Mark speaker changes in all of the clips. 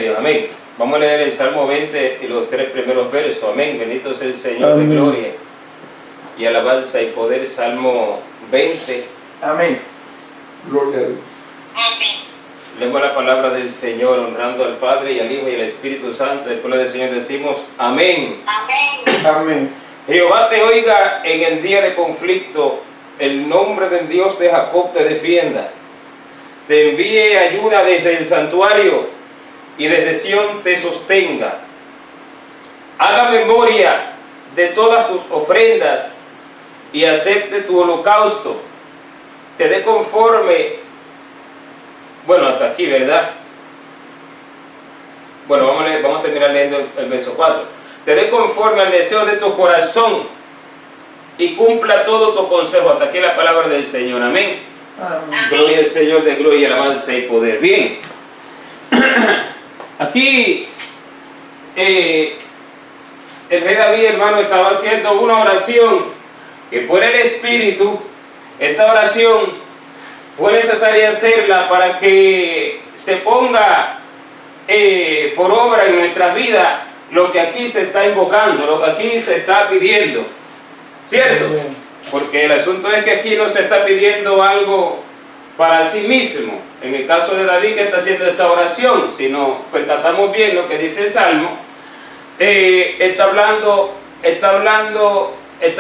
Speaker 1: Dios. Amén. Vamos a leer el Salmo 20 y los 3 primeros versos. Amén. Bendito sea el Señor. Amén. De gloria y alabanza y poder. Salmo 20.
Speaker 2: Amén. Gloria a Dios.
Speaker 3: Amén.
Speaker 1: Leemos la palabra del Señor, honrando al Padre y al Hijo y al Espíritu Santo. Después del Señor decimos amén.
Speaker 3: Amén.
Speaker 2: Amén.
Speaker 1: Jehová te oiga en el día de conflicto. El nombre del Dios de Jacob te defienda. Te envíe ayuda desde el santuario y desde Sión te sostenga. Haga memoria de todas tus ofrendas y acepte tu holocausto. Te dé conforme. Bueno, hasta aquí, ¿verdad? Bueno, vamos a terminar leyendo el verso 4. Te dé conforme al deseo de tu corazón y cumpla todo tu consejo. Hasta aquí la palabra del Señor. Amén.
Speaker 2: Amén.
Speaker 1: Gloria al Señor, de gloria, alabanza y poder. Bien. Aquí el rey David, hermano, estaba haciendo una oración que por el Espíritu, esta oración fue necesaria hacerla para que se ponga por obra en nuestras vidas lo que aquí se está invocando, lo que aquí se está pidiendo. ¿Cierto? Porque el asunto es que aquí no se está pidiendo algo para sí mismo. En el caso de David, que está haciendo esta oración, si nos percatamos bien lo que dice el Salmo, está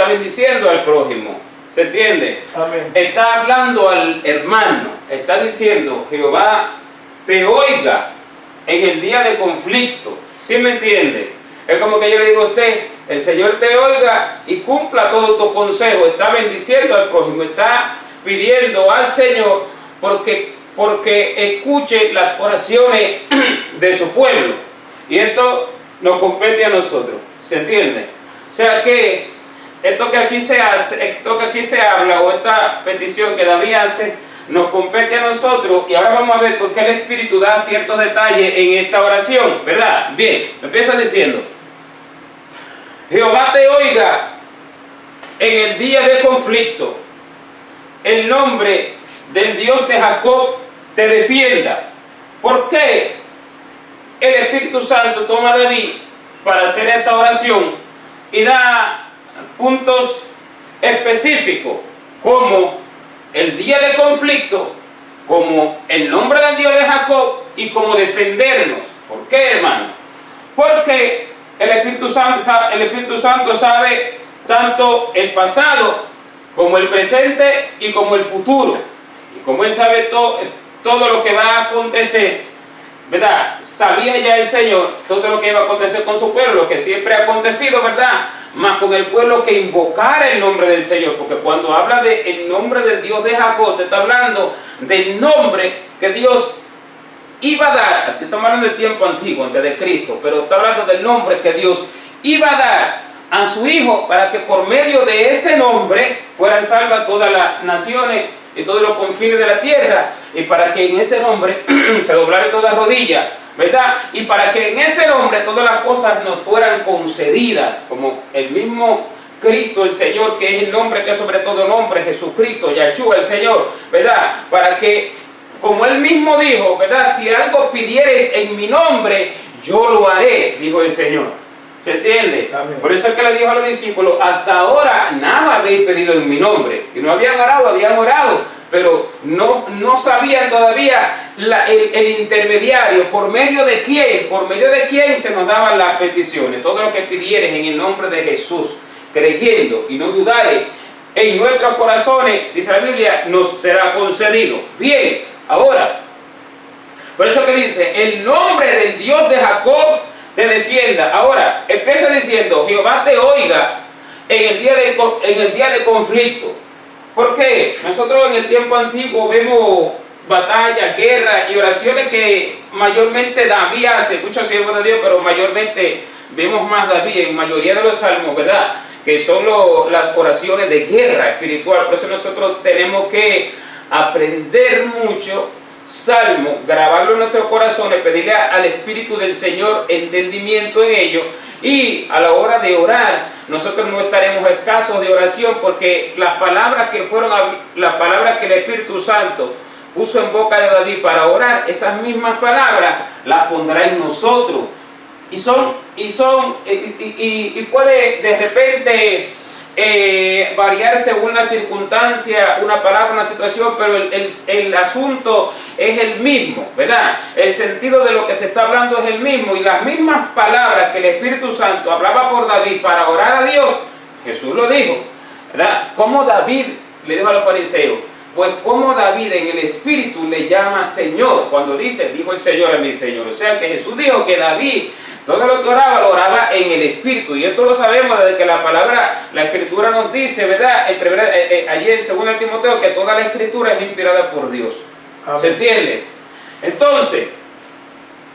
Speaker 1: bendiciendo al prójimo. ¿Se entiende?
Speaker 2: Amén.
Speaker 1: Está hablando al hermano, está diciendo, Jehová te oiga en el día de conflicto. ¿Sí me entiende? Es como que yo le digo a usted, el Señor te oiga y cumpla todo tu consejo. Está bendiciendo al prójimo, está pidiendo al Señor porque escuche las oraciones de su pueblo. Y esto nos compete a nosotros. ¿Se entiende? O sea que esto que aquí se hace, esto que aquí se habla, o esta petición que David hace, nos compete a nosotros. Y ahora vamos a ver por qué el Espíritu da ciertos detalles en esta oración, ¿verdad? Bien, empieza diciendo: Jehová te oiga en el día de conflicto. El nombre del Dios de Jacob te defienda. ¿Por qué el Espíritu Santo toma a David para hacer esta oración y da puntos específicos como el día de conflicto, como el nombre del Dios de Jacob y como defendernos? ¿Por qué, hermano? Porque el Espíritu Santo sabe tanto el pasado como el presente y como el futuro. Y como Él sabe todo lo que va a acontecer, ¿verdad? Sabía ya el Señor todo lo que iba a acontecer con su pueblo, lo que siempre ha acontecido, ¿verdad? Más con el pueblo que invocara el nombre del Señor, porque cuando habla del nombre del Dios de Jacob, se está hablando del nombre que Dios iba a dar. Aquí estamos hablando del tiempo antiguo, antes de Cristo, pero está hablando del nombre que Dios iba a dar a su Hijo para que por medio de ese nombre fueran salvas todas las naciones y todos los confines de la tierra, y para que en ese nombre se doblara toda rodilla, ¿verdad? Y para que en ese nombre todas las cosas nos fueran concedidas, como el mismo Cristo el Señor, que es el nombre que es sobre todo nombre, Jesucristo, Yahshua el Señor, ¿verdad? Para que, como Él mismo dijo, ¿verdad? Si algo pidieres en mi nombre, yo lo haré, dijo el Señor. ¿Se entiende? Amén. Por eso es que le dijo a los discípulos: hasta ahora nada habéis pedido en mi nombre. Y no habían orado, pero no sabían todavía el intermediario, por medio de quién se nos daban las peticiones. Todo lo que pidieres en el nombre de Jesús, creyendo y no dudares en nuestros corazones, dice la Biblia, nos será concedido. Bien, ahora, por eso que dice, el nombre del Dios de Jacob te defienda. Ahora, empieza diciendo, Jehová te oiga en el día de conflicto. ¿Por qué? Nosotros en el tiempo antiguo vemos batallas, guerras y oraciones que mayormente David hace, muchos siervos de Dios, pero mayormente vemos más David en mayoría de los salmos, ¿verdad? Que son las oraciones de guerra espiritual. Por eso nosotros tenemos que aprender mucho salmo, grabarlo en nuestros corazones, pedirle al Espíritu del Señor entendimiento en ello, y a la hora de orar nosotros no estaremos escasos de oración, porque las palabras que el Espíritu Santo puso en boca de David para orar, esas mismas palabras las pondrá en nosotros. Y puede de repente variar según la circunstancia, una palabra, una situación, pero el asunto es el mismo, ¿verdad? El sentido de lo que se está hablando es el mismo, y las mismas palabras que el Espíritu Santo hablaba por David para orar a Dios, Jesús lo dijo, ¿verdad? Como David le dijo a los fariseos, pues como David en el Espíritu le llama Señor, cuando dice, dijo el Señor a mi Señor. O sea que Jesús dijo que David, todo lo que oraba, lo oraba en el Espíritu. Y esto lo sabemos desde que la Escritura nos dice, ¿verdad? Allí en 2 Timoteo, que toda la Escritura es inspirada por Dios. Amén. ¿Se entiende? Entonces,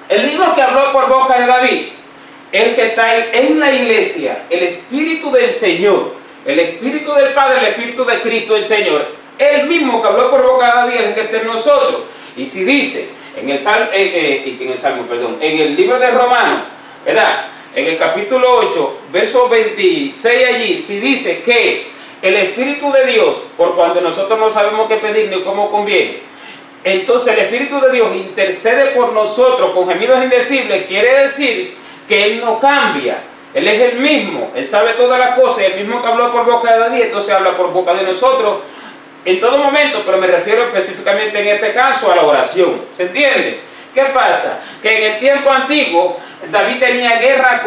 Speaker 1: el mismo que habló por boca de David, el que está en la iglesia, el Espíritu del Señor, el Espíritu del Padre, el Espíritu de Cristo el Señor, el mismo que habló por boca de David es el que está en nosotros. Y si dice en el libro de Romanos, ¿verdad? En el capítulo 8, verso 26 allí, si dice que el Espíritu de Dios, por cuando nosotros no sabemos qué pedir ni cómo conviene, entonces el Espíritu de Dios intercede por nosotros con gemidos indecibles, quiere decir que Él no cambia. Él es el mismo, Él sabe todas las cosas, el mismo que habló por boca de David, entonces habla por boca de nosotros en todo momento, pero me refiero específicamente en este caso a la oración. ¿Se entiende? ¿Qué pasa? Que en el tiempo antiguo David tenía guerra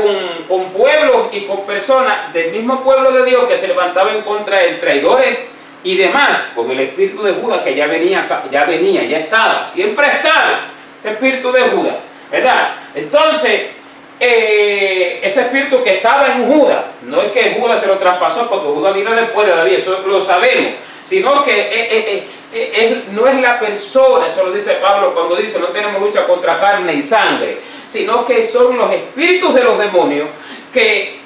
Speaker 1: con pueblos y con personas del mismo pueblo de Dios que se levantaban en contra de él, traidores y demás, con el espíritu de Judas que ya estaba, siempre estaba ese espíritu de Judas, ¿verdad? Entonces, ese espíritu que estaba en Judas, no es que Judas se lo traspasó, porque Judas vino después de David, eso lo sabemos, sino que no es la persona, eso lo dice Pablo cuando dice no tenemos lucha contra carne y sangre, sino que son los espíritus de los demonios que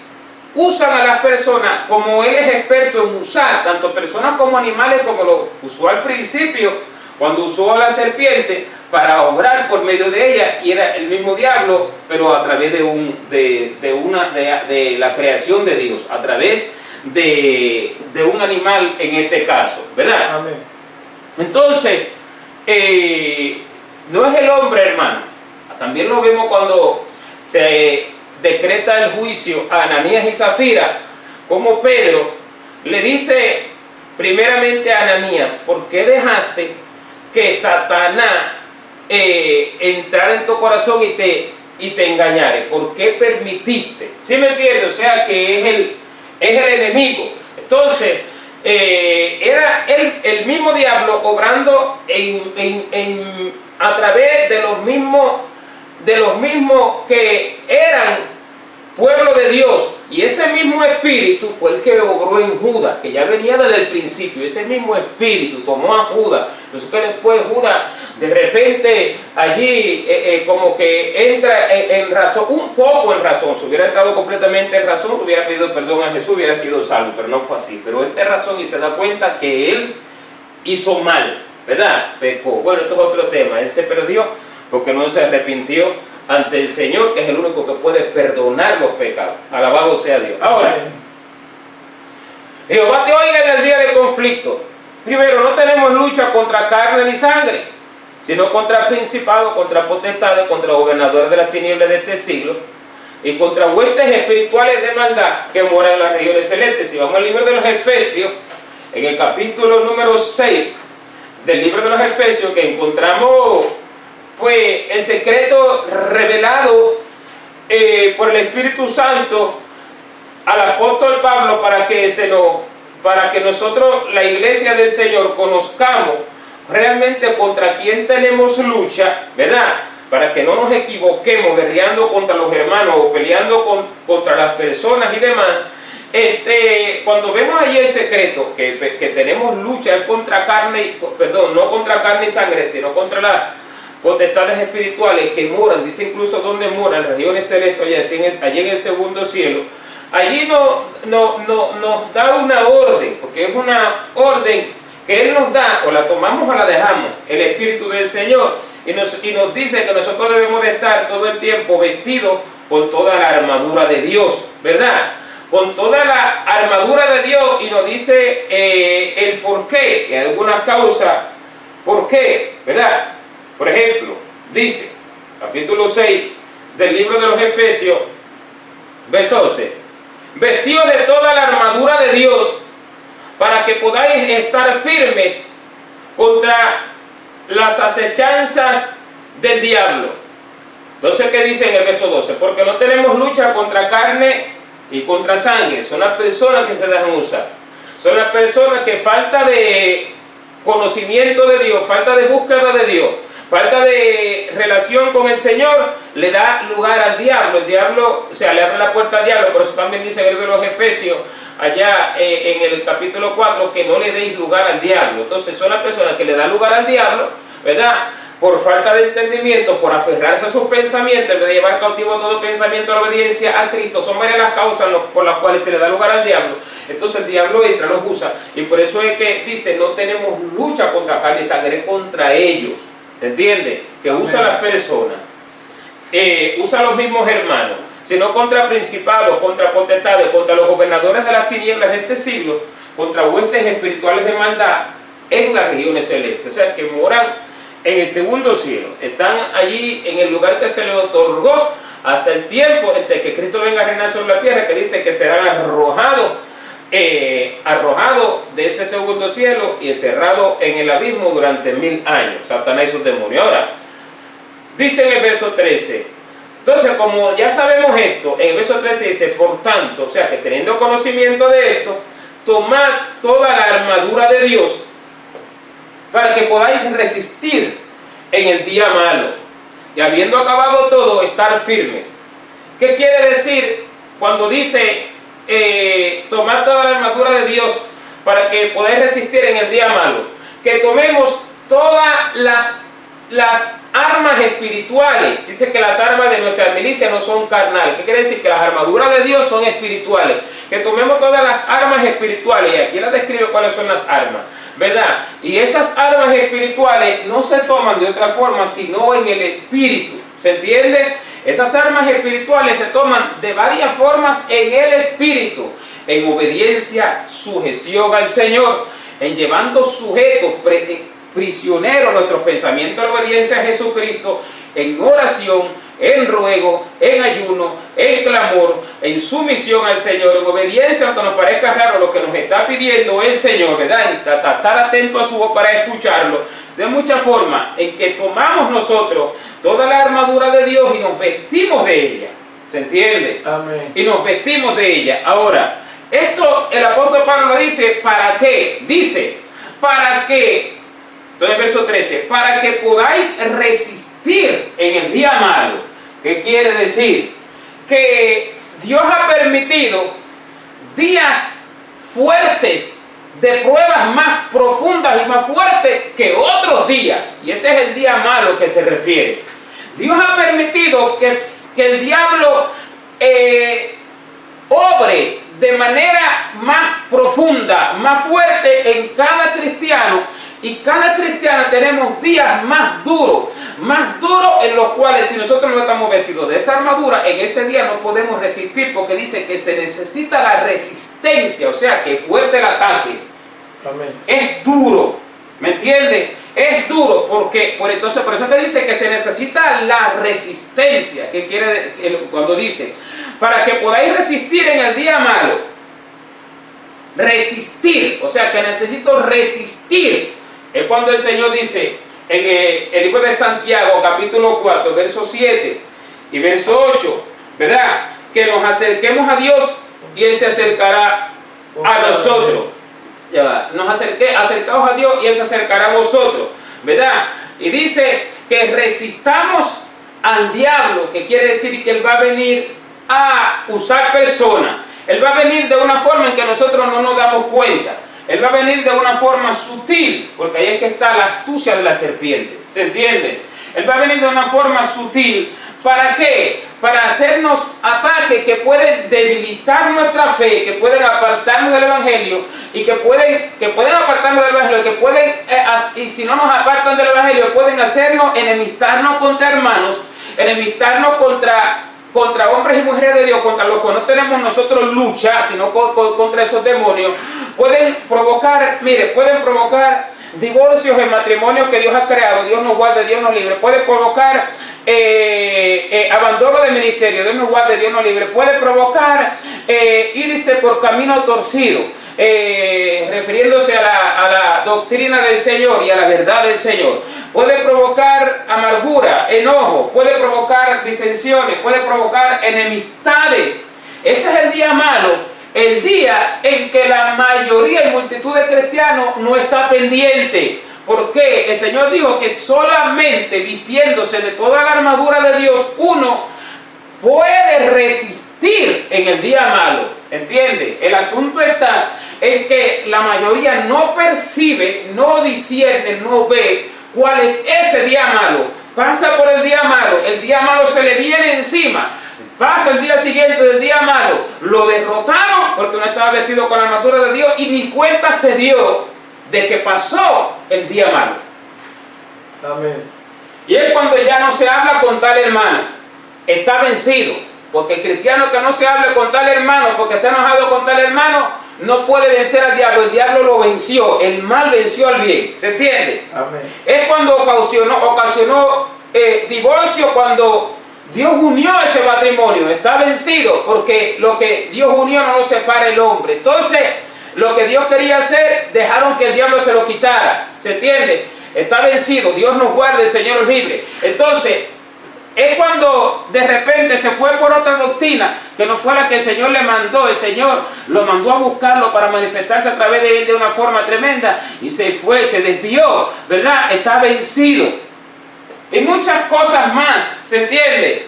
Speaker 1: usan a las personas, como él es experto en usar tanto personas como animales, como lo usó al principio cuando usó a la serpiente para obrar por medio de ella, y era el mismo diablo, pero a través de la creación de Dios, a través de un animal en este caso, ¿verdad? Amén. Entonces, no es el hombre, hermano. También lo vemos cuando se decreta el juicio a Ananías y Zafira, como Pedro le dice primeramente a Ananías, ¿por qué dejaste que Satanás entrara en tu corazón y te engañare? ¿Por qué permitiste? ¿Sí me entiendes? O sea que es el enemigo. Entonces, era el mismo diablo obrando a través de los mismos que eran pueblo de Dios, y ese mismo espíritu fue el que obró en Judas, que ya venía desde el principio. Ese mismo espíritu tomó a Judas. Entonces que después Judas de repente allí como que entra en razón, un poco en razón. Si hubiera entrado completamente en razón, hubiera pedido perdón a Jesús, hubiera sido salvo, pero no fue así. Pero entra en razón y se da cuenta que él hizo mal, ¿verdad? Pecó. Bueno, esto es otro tema. Él se perdió porque no se arrepintió ante el Señor, que es el único que puede perdonar los pecados. Alabado sea Dios. Ahora, Jehová te oiga en el día del conflicto. Primero, no tenemos lucha contra carne ni sangre, sino contra principados, contra potestades, contra gobernadores de las tinieblas de este siglo, y contra huestes espirituales de maldad que moran en las regiones celestes. Si vamos al libro de los Efesios, en el capítulo número 6 del libro de los Efesios, que encontramos pues el secreto revelado por el Espíritu Santo al apóstol Pablo para que nosotros, la iglesia del Señor, conozcamos realmente contra quién tenemos lucha, ¿verdad? Para que no nos equivoquemos guerreando contra los hermanos o peleando contra las personas y demás. Cuando vemos allí el secreto que tenemos lucha es contra no contra carne y sangre, sino contra las potestades espirituales que moran, dice incluso donde moran, regiones celestes, allí en el segundo cielo. Allí nos da una orden, porque es una orden que Él nos da, o la tomamos o la dejamos, el Espíritu del Señor, y nos dice que nosotros debemos de estar todo el tiempo vestidos con toda la armadura de Dios, ¿verdad? Con toda la armadura de Dios, y nos dice el por qué, y alguna causa ¿Por qué? ¿Verdad? Por ejemplo, dice, capítulo 6 del libro de los Efesios, verso 11, vestidos de toda la armadura de Dios, para que podáis estar firmes contra las acechanzas del diablo. Entonces, ¿qué dice en el verso 12? Porque no tenemos lucha contra carne y contra sangre. Son las personas que se dejan usar. Son las personas que falta de conocimiento de Dios, falta de búsqueda de Dios, falta de relación con el Señor, le da lugar al diablo. El diablo, o sea, le abre la puerta al diablo. Por eso también dice en el libro de los Efesios, allá en el capítulo 4, que no le deis lugar al diablo. Entonces son las personas que le dan lugar al diablo, ¿verdad? Por falta de entendimiento, por aferrarse a sus pensamientos, en vez de llevar cautivo todo pensamiento a la obediencia a Cristo. Son varias las causas por las cuales se le da lugar al diablo. Entonces el diablo entra, los usa, y por eso es que dice, no tenemos lucha contra carne y sangre, contra ellos. ¿Entiende? Que usa a las personas, usa a los mismos hermanos, sino contra principados, contra potestades, contra los gobernadores de las tinieblas de este siglo, contra huestes espirituales de maldad en las regiones celestes. O sea, que moran en el segundo cielo, están allí en el lugar que se les otorgó hasta el tiempo entre que Cristo venga a reinar sobre la tierra, que dice que serán arrojados de ese segundo cielo y encerrados en el abismo durante 1000 años, Satanás y sus demonios. Ahora, dice en el verso 13, entonces como ya sabemos esto, en el verso 13 dice, por tanto, o sea que teniendo conocimiento de esto, tomad toda la armadura de Dios, para que podáis resistir en el día malo, y habiendo acabado todo, estar firmes. ¿Qué quiere decir cuando dice tomad toda la armadura de Dios para que podáis resistir en el día malo? Que tomemos todas las armas espirituales. Dice que las armas de nuestra milicia no son carnales. ¿Qué quiere decir? Que las armaduras de Dios son espirituales. Que tomemos todas las armas espirituales, y aquí la describe cuáles son las armas, ¿verdad? Y esas armas espirituales no se toman de otra forma sino en el espíritu. ¿Se entiende? Esas armas espirituales se toman de varias formas en el espíritu, en obediencia, sujeción al Señor, en llevando sujetos, prisioneros nuestros pensamientos en obediencia a Jesucristo, en oración, en ruego, en ayuno, en clamor, en sumisión al Señor, en obediencia, aunque nos parezca raro lo que nos está pidiendo el Señor, ¿verdad? En estar atento a su voz para escucharlo, de muchas formas, en que tomamos nosotros toda la armadura de Dios y nos vestimos de ella. ¿Se entiende?
Speaker 2: Amén.
Speaker 1: Y nos vestimos de ella. Ahora, esto el apóstol Pablo lo dice, ¿para qué? Dice, para que, entonces verso 13, para que podáis resistir en el día malo. ¿Qué quiere decir? Que Dios ha permitido días fuertes, de pruebas más profundas y más fuertes que otros días. Y ese es el día malo que se refiere. Dios ha permitido que el diablo obre de manera más profunda, más fuerte en cada cristiano. Y cada cristiano tenemos días más duros en los cuales si nosotros no estamos vestidos de esta armadura, en ese día no podemos resistir, porque dice que se necesita la resistencia, o sea que es fuerte el ataque.
Speaker 2: Amén.
Speaker 1: Es duro, ¿me entiende? Es duro, porque por eso que dice que se necesita la resistencia. ¿Qué quiere cuando dice? Para que podáis resistir en el día malo. Resistir, o sea que necesito resistir. Es cuando el Señor dice en el libro de Santiago, capítulo 4, verso 7 y verso 8, ¿verdad? Que nos acerquemos a Dios y Él se acercará a nosotros. Ya va. Acercaos a Dios y Él se acercará a vosotros, ¿verdad? Y dice que resistamos al diablo, que quiere decir que Él va a venir a usar personas. Él va a venir de una forma en que nosotros no nos damos cuenta. Él va a venir de una forma sutil, porque ahí es que está la astucia de la serpiente. ¿Se entiende? Él va a venir de una forma sutil. ¿Para qué? Para hacernos ataques que pueden debilitar nuestra fe, que pueden apartarnos del Evangelio, y que pueden apartarnos del Evangelio, que pueden, y si no nos apartan del Evangelio, pueden hacernos enemistarnos contra hermanos, enemistarnos contra hombres y mujeres de Dios, contra los que no tenemos nosotros lucha, sino contra esos demonios. Pueden provocar divorcios en matrimonios que Dios ha creado. Dios nos guarde, Dios nos libre. Puede provocar abandono de ministerio. Dios nos guarde, Dios nos libre. Puede provocar irse por camino torcido, refiriéndose a la doctrina del Señor y a la verdad del Señor. Puede provocar amargura, enojo, puede provocar disensiones, puede provocar enemistades. Ese es el día malo, el día en que la mayoría y multitud de cristianos no está pendiente. Porque el Señor dijo que solamente vistiéndose de toda la armadura de Dios, uno puede resistir en el día malo. ¿Entiende? El asunto está en que la mayoría no percibe, no discierne, no ve cuál es ese día malo. Pasa por el día malo se le viene encima. Pasa el día siguiente del día malo, lo derrotaron porque no estaba vestido con la armadura de Dios y ni cuenta se dio de que pasó el día malo.
Speaker 2: Amén.
Speaker 1: Y es cuando ya no se habla con tal hermano, está vencido, porque el cristiano que no se hable con tal hermano, porque está enojado con tal hermano, no puede vencer al diablo. El diablo lo venció, el mal venció al bien. ¿Se entiende?
Speaker 2: Amén.
Speaker 1: Es cuando ocasionó divorcio, cuando Dios unió ese matrimonio. Está vencido, porque lo que Dios unió no lo separa el hombre. Entonces, lo que Dios quería hacer, dejaron que el diablo se lo quitara. ¿Se entiende? Está vencido. Dios nos guarde, el Señor nos libre. Entonces, es cuando de repente se fue por otra doctrina que no fue la que el Señor le mandó. El Señor lo mandó a buscarlo para manifestarse a través de él de una forma tremenda, y se fue, se desvió, ¿verdad? Está vencido. Y muchas cosas más, ¿se entiende?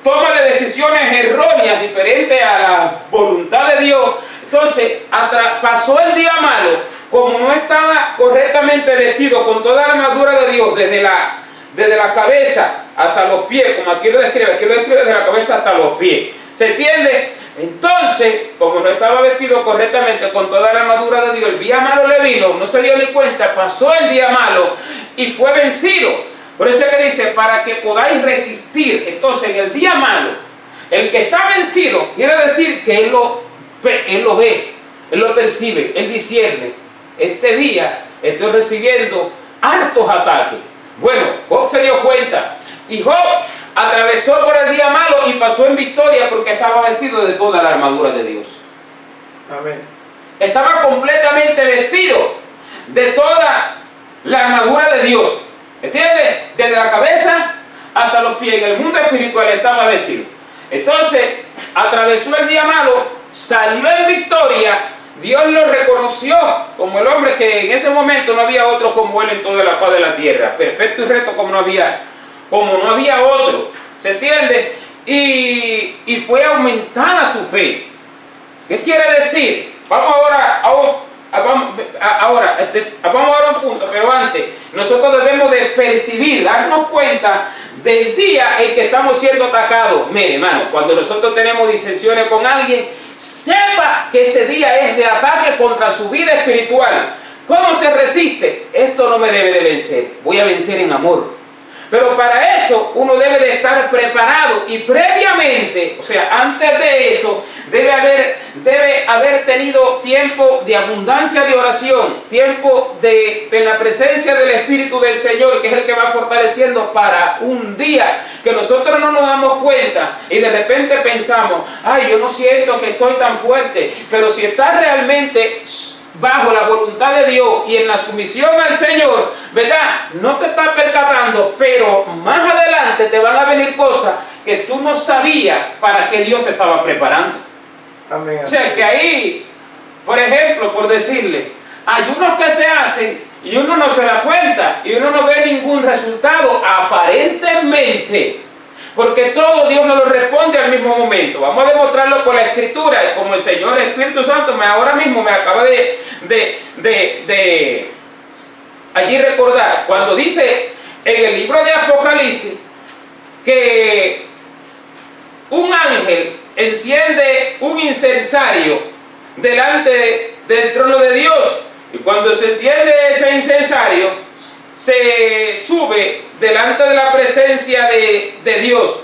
Speaker 1: Toma de decisiones erróneas, diferentes a la voluntad de Dios. Entonces, pasó el día malo, como no estaba correctamente vestido con toda la armadura de Dios, desde la cabeza hasta los pies, como aquí lo describe desde la cabeza hasta los pies. ¿Se entiende? Entonces, como no estaba vestido correctamente con toda la armadura de Dios, el día malo le vino, no se dio ni cuenta, pasó el día malo y fue vencido. Por eso es que dice, para que podáis resistir. Entonces, en el día malo, el que está vencido, quiere decir que él lo ve, él lo percibe, él discierne. Este día estoy recibiendo hartos ataques. Bueno, Job se dio cuenta, y Job atravesó por el día malo y pasó en victoria porque estaba vestido de toda la armadura de Dios.
Speaker 2: Amén.
Speaker 1: Estaba completamente vestido de toda la armadura de Dios. ¿Entiendes? Desde la cabeza hasta los pies. En el mundo espiritual estaba vestido. Entonces, atravesó el día malo, salió en victoria. Dios lo reconoció como el hombre que en ese momento no había otro como él en toda la faz de la tierra. Perfecto y recto como no había otro. ¿Se entiende? Y fue aumentada su fe. ¿Qué quiere decir? Vamos ahora a un punto, pero antes, nosotros debemos de percibir, darnos cuenta del día en que estamos siendo atacados. Mire, hermano, cuando nosotros tenemos disensiones con alguien, sepa que ese día es de ataque contra su vida espiritual. ¿Cómo se resiste? Esto no me debe de vencer, voy a vencer en amor. Pero para eso uno debe de estar preparado, y previamente, o sea, antes de eso, debe haber tenido tiempo de abundancia de oración, tiempo en la presencia del Espíritu del Señor, que es el que va fortaleciendo para un día que nosotros no nos damos cuenta y de repente pensamos, ay, yo no siento que estoy tan fuerte. Pero si estás realmente bajo la voluntad de Dios y en la sumisión al Señor, ¿verdad? No te estás percatando, pero más adelante te van a venir cosas que tú no sabías para que Dios te estaba preparando.
Speaker 2: Amén.
Speaker 1: O sea que ahí, por ejemplo, por decirle, ayunos que se hacen y uno no se da cuenta y uno no ve ningún resultado aparentemente, porque todo Dios nos lo responde al mismo momento. Vamos a demostrarlo con la Escritura, como el Señor Espíritu Santo ahora mismo me acaba de allí recordar, cuando dice en el libro de Apocalipsis que un ángel enciende un incensario delante del trono de Dios, y cuando se enciende ese incensario, se sube delante de la presencia de Dios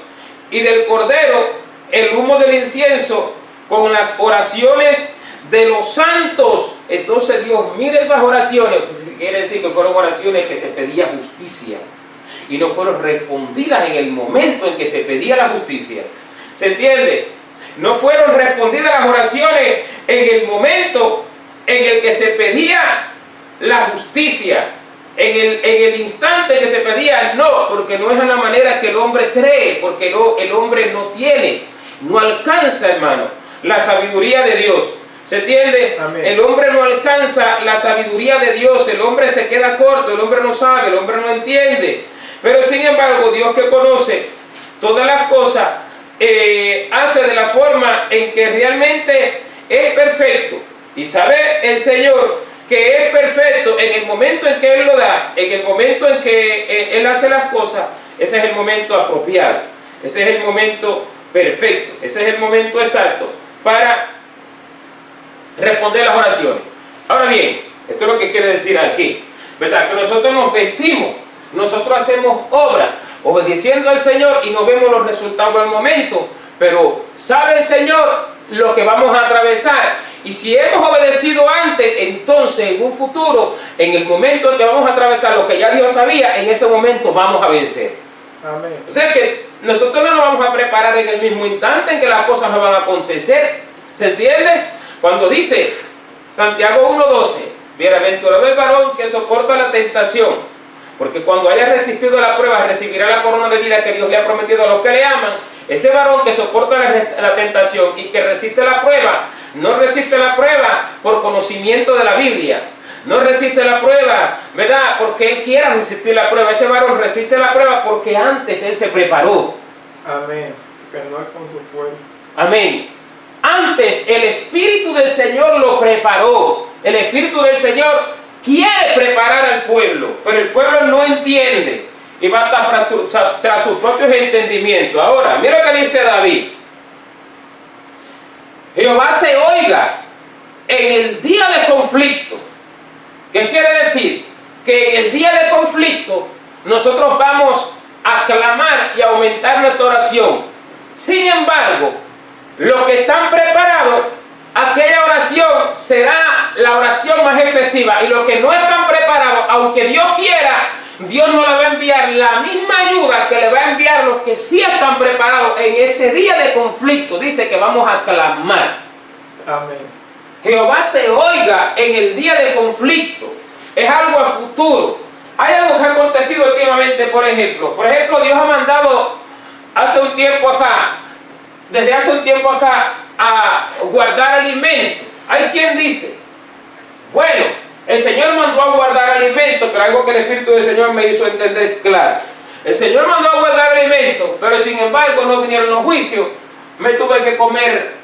Speaker 1: y del Cordero el humo del incienso con las oraciones de los santos Entonces Dios mira esas oraciones, que quiere decir que fueron oraciones que se pedía justicia y no fueron respondidas en el momento en que se pedía la justicia. ¿Se entiende? No fueron respondidas las oraciones en el momento en el que se pedía la justicia, en el instante que se pedía, no, porque no es en la manera que el hombre cree, porque el hombre no tiene, no alcanza, hermano, la sabiduría de Dios. ¿Se entiende?
Speaker 2: Amén.
Speaker 1: El hombre no alcanza la sabiduría de Dios, el hombre se queda corto, el hombre no sabe, el hombre no entiende. Pero sin embargo, Dios, que conoce todas las cosas, hace de la forma en que realmente es perfecto. Y sabe el Señor que es perfecto en el momento en que Él lo da, en el momento en que Él hace las cosas. Ese es el momento apropiado, ese es el momento perfecto, ese es el momento exacto para responder las oraciones. Ahora bien, esto es lo que quiere decir aquí, ¿verdad? Que nosotros nos vestimos, nosotros hacemos obra obedeciendo al Señor y no vemos los resultados al momento, pero sabe el Señor lo que vamos a atravesar. Y si hemos obedecido antes, entonces en un futuro, en el momento en que vamos a atravesar lo que ya Dios sabía, en ese momento vamos a vencer.
Speaker 2: Amén.
Speaker 1: O sea que nosotros no nos vamos a preparar en el mismo instante en que las cosas nos van a acontecer. ¿Se entiende? Cuando dice Santiago 1:12, bienaventurado el varón que soporta la tentación, porque cuando haya resistido la prueba recibirá la corona de vida que Dios le ha prometido a los que le aman. Ese varón que soporta la tentación y que resiste la prueba, no resiste la prueba por conocimiento de la Biblia, no resiste la prueba, ¿verdad? Porque él quiera resistir la prueba. Ese varón resiste la prueba porque antes él se preparó.
Speaker 2: Amén. Que no es con su fuerza.
Speaker 1: Amén. Antes el Espíritu del Señor lo preparó. El Espíritu del Señor quiere preparar al pueblo, pero el pueblo no entiende y va tras sus propios entendimientos. Ahora, mira lo que dice David. Jehová te oiga en el día de conflicto. ¿Qué quiere decir? Que en el día de conflicto nosotros vamos a clamar y a aumentar nuestra oración. Sin embargo, los que están preparados, aquella oración será la oración más efectiva. Y los que no están preparados, aunque Dios quiera, Dios no le va a enviar la misma ayuda que le va a enviar los que sí están preparados en ese día de conflicto. Dice que vamos a clamar.
Speaker 2: Amén.
Speaker 1: Jehová te oiga en el día de conflicto. Es algo a futuro. Hay algo que ha acontecido últimamente, por ejemplo. Dios ha mandado desde hace un tiempo acá, a guardar alimentos. Hay quien dice, bueno, el Señor mandó a guardar alimentos, pero algo que el Espíritu del Señor me hizo entender claro. El Señor mandó a guardar alimentos, pero sin embargo no vinieron los juicios. Me tuve que comer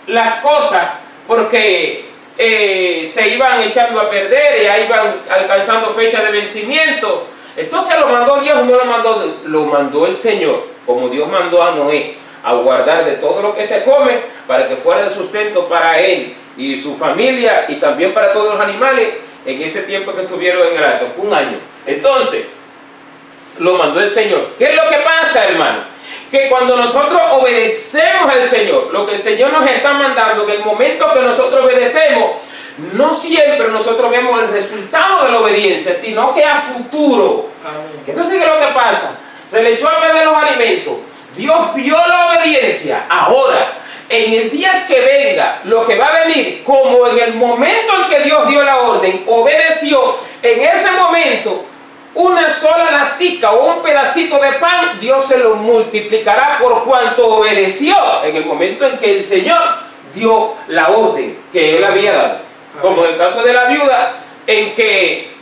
Speaker 1: las cosas porque se iban echando a perder y ahí iban alcanzando fecha de vencimiento. Entonces lo mandó Dios y no lo mandó el Señor, como Dios mandó a Noé a guardar de todo lo que se come para que fuera de sustento para él y su familia y también para todos los animales en ese tiempo que estuvieron en el arca. Fue un año. Entonces lo mandó el Señor. ¿Qué es lo que pasa, hermano? Que cuando nosotros obedecemos al Señor, lo que el Señor nos está mandando, en el momento que nosotros obedecemos, no siempre nosotros vemos el resultado de la obediencia, sino que a futuro.
Speaker 2: Amén.
Speaker 1: Entonces, ¿qué es lo que pasa? Se le echó a perder los alimentos. Dios vio la obediencia. Ahora, en el día que venga, lo que va a venir, como en el momento en que Dios dio la orden, obedeció, en ese momento, una sola latica o un pedacito de pan, Dios se lo multiplicará por cuanto obedeció en el momento en que el Señor dio la orden que Él había dado. Como en el caso de la viuda, en que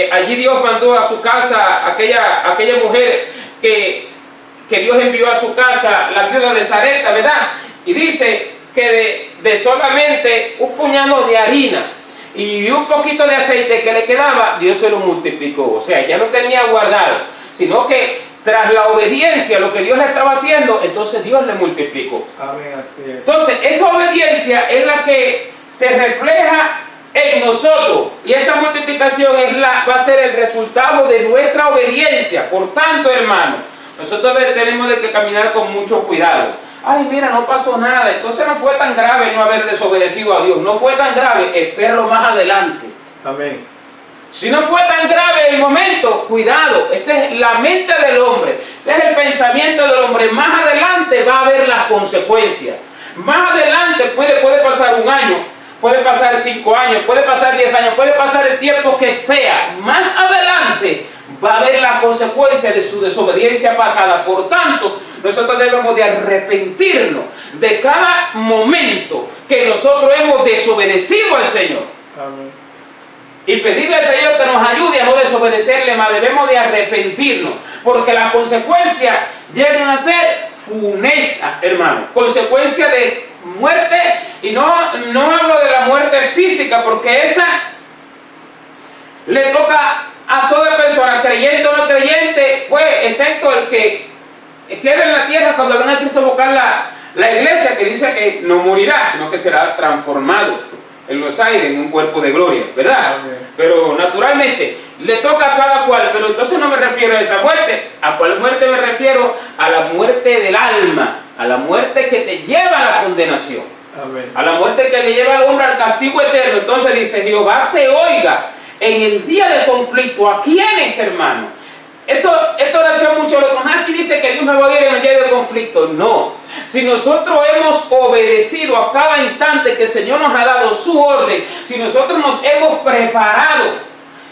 Speaker 1: allí Dios mandó a su casa aquella mujer que Dios envió a su casa, la viuda de Sarepta, ¿verdad? Y dice que de solamente un puñado de harina y un poquito de aceite que le quedaba, Dios se lo multiplicó. O sea, ya no tenía guardado, sino que tras la obediencia, lo que Dios le estaba haciendo, entonces Dios le multiplicó.
Speaker 2: Amén, así es.
Speaker 1: Entonces, esa obediencia es la que se refleja en nosotros, y esa multiplicación va a ser el resultado de nuestra obediencia. Por tanto, hermano, nosotros tenemos que caminar con mucho cuidado. ay, mira, no pasó nada, entonces no fue tan grave no haber desobedecido a Dios, no fue tan grave, espéralo más adelante.
Speaker 2: Amén.
Speaker 1: Si no fue tan grave el momento, cuidado, esa es la mente del hombre, ese es el pensamiento del hombre. Más adelante va a haber las consecuencias. Más adelante puede pasar 1 año, puede pasar 5 años, puede pasar 10 años, puede pasar el tiempo que sea. Más adelante va a haber las consecuencias de su desobediencia pasada. Por tanto, nosotros debemos de arrepentirnos de cada momento que nosotros hemos desobedecido al Señor.
Speaker 2: Amén.
Speaker 1: Y pedirle al Señor que nos ayude a no desobedecerle más. Debemos de arrepentirnos, porque las consecuencias llegan a ser funestas, hermano. Consecuencias de muerte, y no hablo de la muerte física, porque esa le toca a toda persona, creyente o no creyente, pues, excepto el que queda en la tierra cuando venga a Cristo a buscar la iglesia, que dice que no morirá, sino que será transformado en los aires, en un cuerpo de gloria, ¿verdad?
Speaker 2: Amén.
Speaker 1: Pero naturalmente le toca a cada cual. Pero entonces no me refiero a esa muerte. ¿A cuál muerte me refiero? A la muerte del alma, a la muerte que te lleva a la condenación.
Speaker 2: Amén.
Speaker 1: A la muerte que le lleva al hombre al castigo eterno. Entonces dice, Jehová te oiga en el día del conflicto. ¿A quiénes, hermano? Esta oración mucho lo conoce. Aquí dice que Dios me va a oír en el día del conflicto. No. Si nosotros hemos obedecido a cada instante que el Señor nos ha dado su orden, si nosotros nos hemos preparado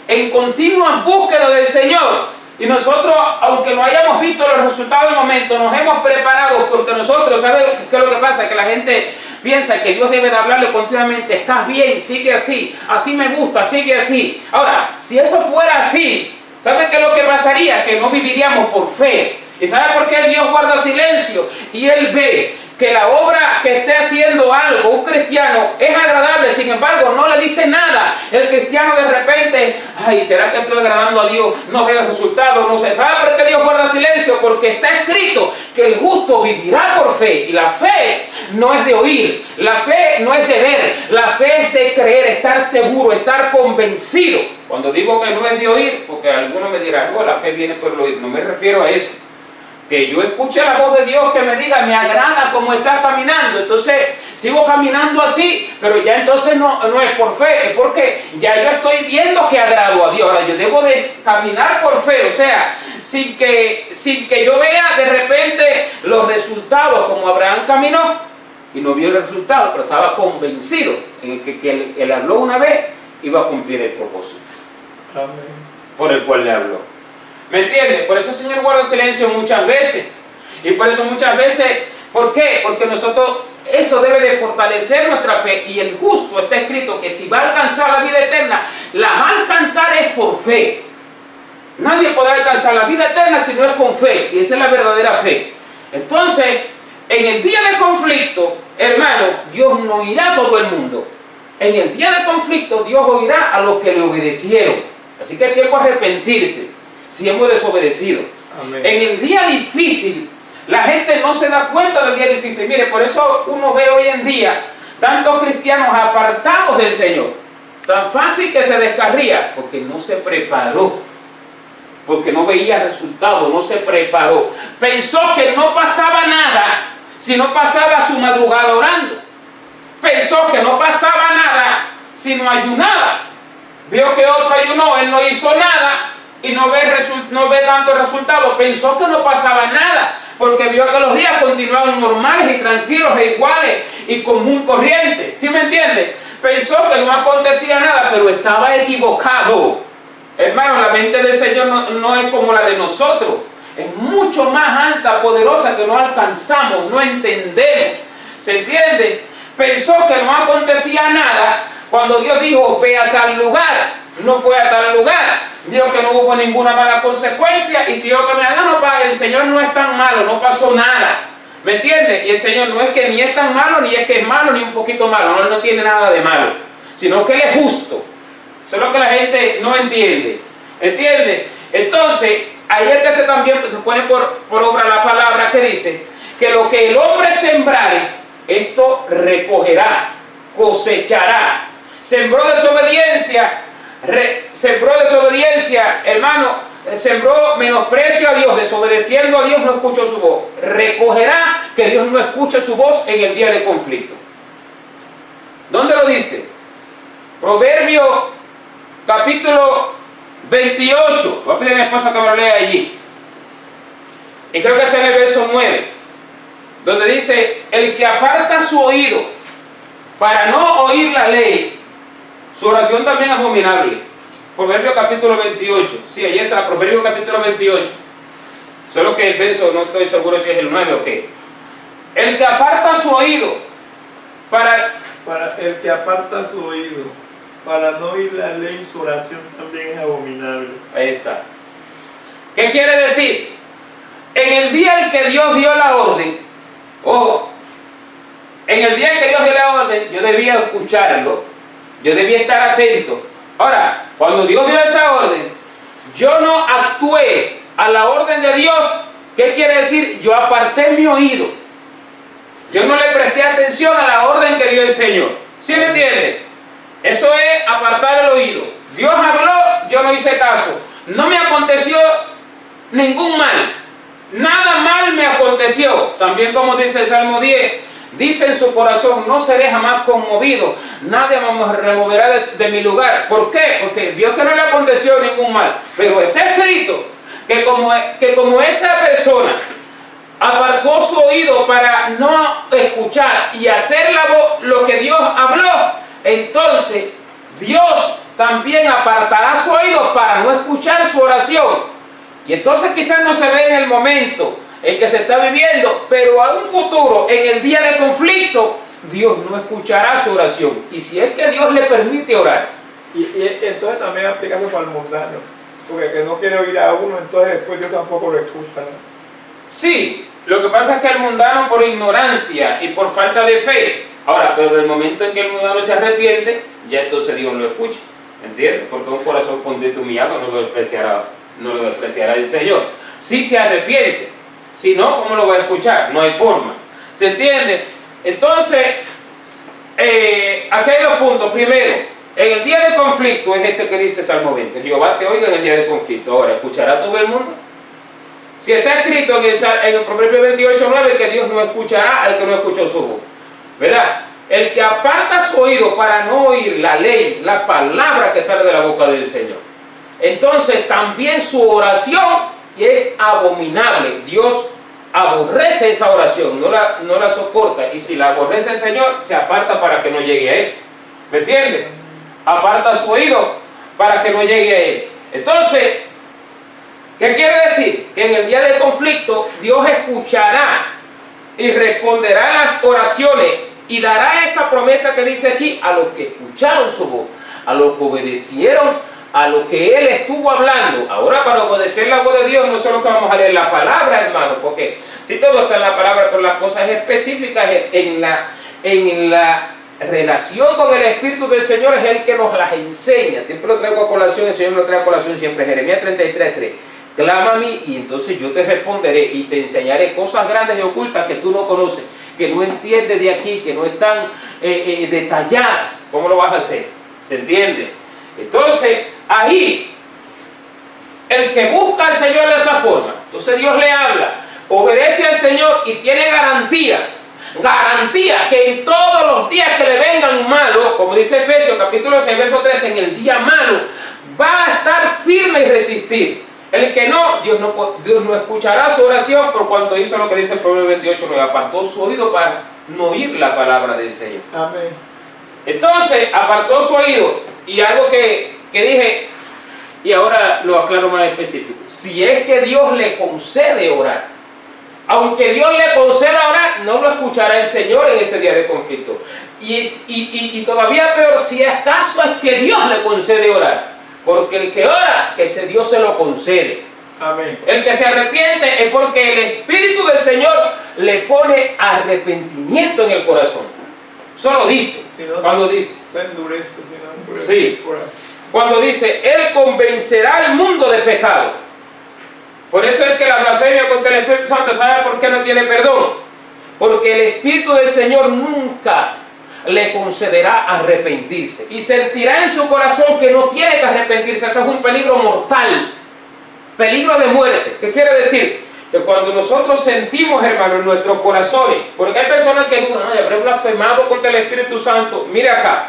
Speaker 1: en continua búsqueda del Señor, y nosotros, aunque no hayamos visto los resultados del momento, nos hemos preparado, porque nosotros, ¿sabes qué es lo que pasa? Que la gente piensa que Dios debe de hablarle continuamente, estás bien, sigue así, así me gusta, sigue así. Ahora, si eso fuera así, ¿sabe qué es lo que pasaría? Que no viviríamos por fe. ¿Y sabe por qué Dios guarda silencio? Y Él ve que la obra que esté haciendo algo, un cristiano, es agradable, sin embargo, no le dice nada. El cristiano de repente, ay, ¿será que estoy agradando a Dios? No veo el resultado, no sé. ¿Sabe por qué Dios guarda silencio? Porque está escrito que el justo vivirá por fe. Y la fe no es de oír, la fe no es de ver, la fe es de creer, estar seguro, estar convencido. Cuando digo que no es de oír, porque algunos me dirán, no, la fe viene por el oír, no me refiero a eso. Que yo escuche la voz de Dios que me diga, me agrada cómo estás caminando, entonces sigo caminando así, pero ya entonces no es por fe, es porque ya yo estoy viendo que agrado a Dios. Ahora yo debo de caminar por fe, o sea, sin que yo vea de repente los resultados, como Abraham caminó y no vio el resultado, pero estaba convencido en que él habló una vez, iba a cumplir el propósito.
Speaker 2: Amén.
Speaker 1: Por el cual le habló. ¿Me entiendes? Por eso el Señor guarda silencio muchas veces. Y por eso muchas veces, ¿por qué? Porque nosotros, eso debe de fortalecer nuestra fe. Y el justo está escrito que si va a alcanzar la vida eterna, la va a alcanzar es por fe. Nadie podrá alcanzar la vida eterna si no es con fe. Y esa es la verdadera fe. Entonces, en el día del conflicto, hermano, Dios no oirá a todo el mundo. En el día del conflicto, Dios oirá a los que le obedecieron. Así que hay tiempo a arrepentirse si hemos desobedecido.
Speaker 2: Amén.
Speaker 1: En el día difícil, la gente no se da cuenta del día difícil. Mire, por eso uno ve hoy en día tantos cristianos apartados del Señor. Tan fácil que se descarría, porque no se preparó. Porque no veía resultados, no se preparó. Pensó que no pasaba nada si no pasaba su madrugada orando. Pensó que no pasaba nada si no ayunaba. Vio que otro ayunó, él no hizo nada y no ve tanto resultado. Pensó que no pasaba nada, porque vio que los días continuaban normales y tranquilos e iguales y común corriente. ¿Sí me entiende? Pensó que no acontecía nada, pero estaba equivocado. Hermano, la mente del Señor no es como la de nosotros. Es mucho más alta, poderosa, que no alcanzamos, no entendemos. ¿Se entiende? Pensó que no acontecía nada cuando Dios dijo, ve a tal lugar. No fue a tal lugar. Dijo que no hubo ninguna mala consecuencia y siguió caminando. El Señor no es tan malo, no pasó nada. ¿Me entiende? Y el Señor no es que ni es tan malo, ni es que es malo, ni un poquito malo. No, Él no tiene nada de malo, sino que Él es justo. Eso es lo que la gente no entiende. ¿Entiende? Entonces, ahí es que se pone por obra la palabra que dice que lo que el hombre sembrare, esto recogerá, cosechará. Sembró desobediencia, hermano, sembró menosprecio a Dios, desobedeciendo a Dios, no escuchó su voz. Recogerá que Dios no escuche su voz en el día de conflicto. ¿Dónde lo dice? Proverbio capítulo 28. Voy a pedir a mi esposa que me lo lea allí. Y creo que está en el verso 9, donde dice: el que aparta su oído para no oír la ley, su oración también es abominable. Proverbio capítulo 28. Sí, allí está, Proverbio capítulo 28. Solo que el verso no estoy seguro si es el 9 o qué. El que aparta su oído para
Speaker 2: el que aparta su oído para no oír la ley, su oración también es abominable.
Speaker 1: Ahí está. ¿Qué quiere decir? En el día en que Dios dio la orden, ojo, en el día en que Dios dio la orden, yo debía escucharlo, yo debía estar atento. Ahora, cuando Dios dio esa orden, yo no actué a la orden de Dios. ¿Qué quiere decir? Yo aparté mi oído. Yo no le presté atención a la orden que dio el Señor. ¿Sí me entiende? Eso es apartar el oído. Dios habló, yo no hice caso. No me aconteció ningún mal. Nada mal me aconteció. También como dice el Salmo 10, dice en su corazón: no seré jamás conmovido, nadie me removerá de mi lugar. ¿Por qué? Porque vio que no le aconteció ningún mal. Pero está escrito que como esa persona apartó su oído para no escuchar y hacer lo que Dios habló, entonces Dios también apartará su oído para no escuchar su oración. Y entonces quizás no se ve en el momento en que se está viviendo, pero a un futuro, en el día de conflicto, Dios no escuchará su oración. Y si es que Dios le permite orar.
Speaker 2: Y entonces también aplica eso para el mundano, porque que no quiere oír a uno, entonces después Dios tampoco lo escucha, ¿no?
Speaker 1: Sí, lo que pasa es que el mundano, por ignorancia y por falta de fe. Ahora, pero del momento en que el mundano se arrepiente, ya entonces Dios lo escucha. ¿Entiendes? Porque un corazón contrito y humillado no lo despreciará el Señor. Si se arrepiente. Si no, ¿cómo lo va a escuchar? No hay forma. ¿Se entiende? Entonces, aquí hay dos puntos. Primero, en el día de conflicto es este que dice Salmo 20. Jehová te oiga en el día de conflicto. Ahora, ¿escuchará todo el mundo? Si está escrito en el Proverbio 28:9 que Dios no escuchará al que no escuchó su voz. ¿Verdad? El que aparta su oído para no oír la ley, la palabra que sale de la boca del Señor. Entonces, también su oración es abominable. Dios aborrece esa oración, no la soporta. Y si la aborrece el Señor, se aparta para que no llegue a Él. ¿Me entiende? Aparta su oído para que no llegue a Él. Entonces, ¿qué quiere decir? Que en el día del conflicto, Dios escuchará y responderá las oraciones y dará esta promesa que dice aquí a los que escucharon su voz, a los que obedecieron a lo que Él estuvo hablando. Ahora, para obedecer la voz de Dios, no solo que vamos a leer la palabra, hermano, porque si todo está en la palabra, pero las cosas específicas en la relación con el Espíritu del Señor es Él que nos las enseña. Siempre lo traigo a colación, el Señor lo trae a colación siempre. Jeremías 33:3. Clama a mí y entonces yo te responderé y te enseñaré cosas grandes y ocultas que tú no conoces, que no entiendes de aquí, que no están detalladas. ¿Cómo lo vas a hacer? ¿Se entiende? Entonces, ahí, el que busca al Señor de esa forma, entonces Dios le habla, obedece al Señor y tiene garantía que en todos los días que le vengan malos, como dice Efesios capítulo 6, verso 13, en el día malo, va a estar firme y resistir. El que no, Dios no escuchará su oración por cuanto hizo lo que dice el Proverbio 28, que apartó su oído para no oír la palabra del Señor.
Speaker 2: Amén.
Speaker 1: Entonces, apartó su oído. Y algo que dije, y ahora lo aclaro más específico. Si es que Dios le concede orar, aunque Dios le conceda orar, no lo escuchará el Señor en ese día de conflicto. Y todavía peor, si acaso es que Dios le concede orar. Porque el que ora, que ese Dios se lo concede.
Speaker 2: Amén.
Speaker 1: El que se arrepiente es porque el Espíritu del Señor le pone arrepentimiento en el corazón. Solo dice, cuando dice.
Speaker 2: Se endurece, si no endurece.
Speaker 1: Sí. Cuando dice, Él convencerá al mundo de pecado. Por eso es que la blasfemia contra el Espíritu Santo, ¿sabe por qué no tiene perdón? Porque el Espíritu del Señor nunca le concederá arrepentirse. Y sentirá en su corazón que no tiene que arrepentirse. Eso es un peligro mortal. peligro de muerte. ¿Qué quiere decir? Que cuando nosotros sentimos, hermano, en nuestros corazones, porque hay personas que dudan, ay, habré blasfemado contra el Espíritu Santo. Mire acá.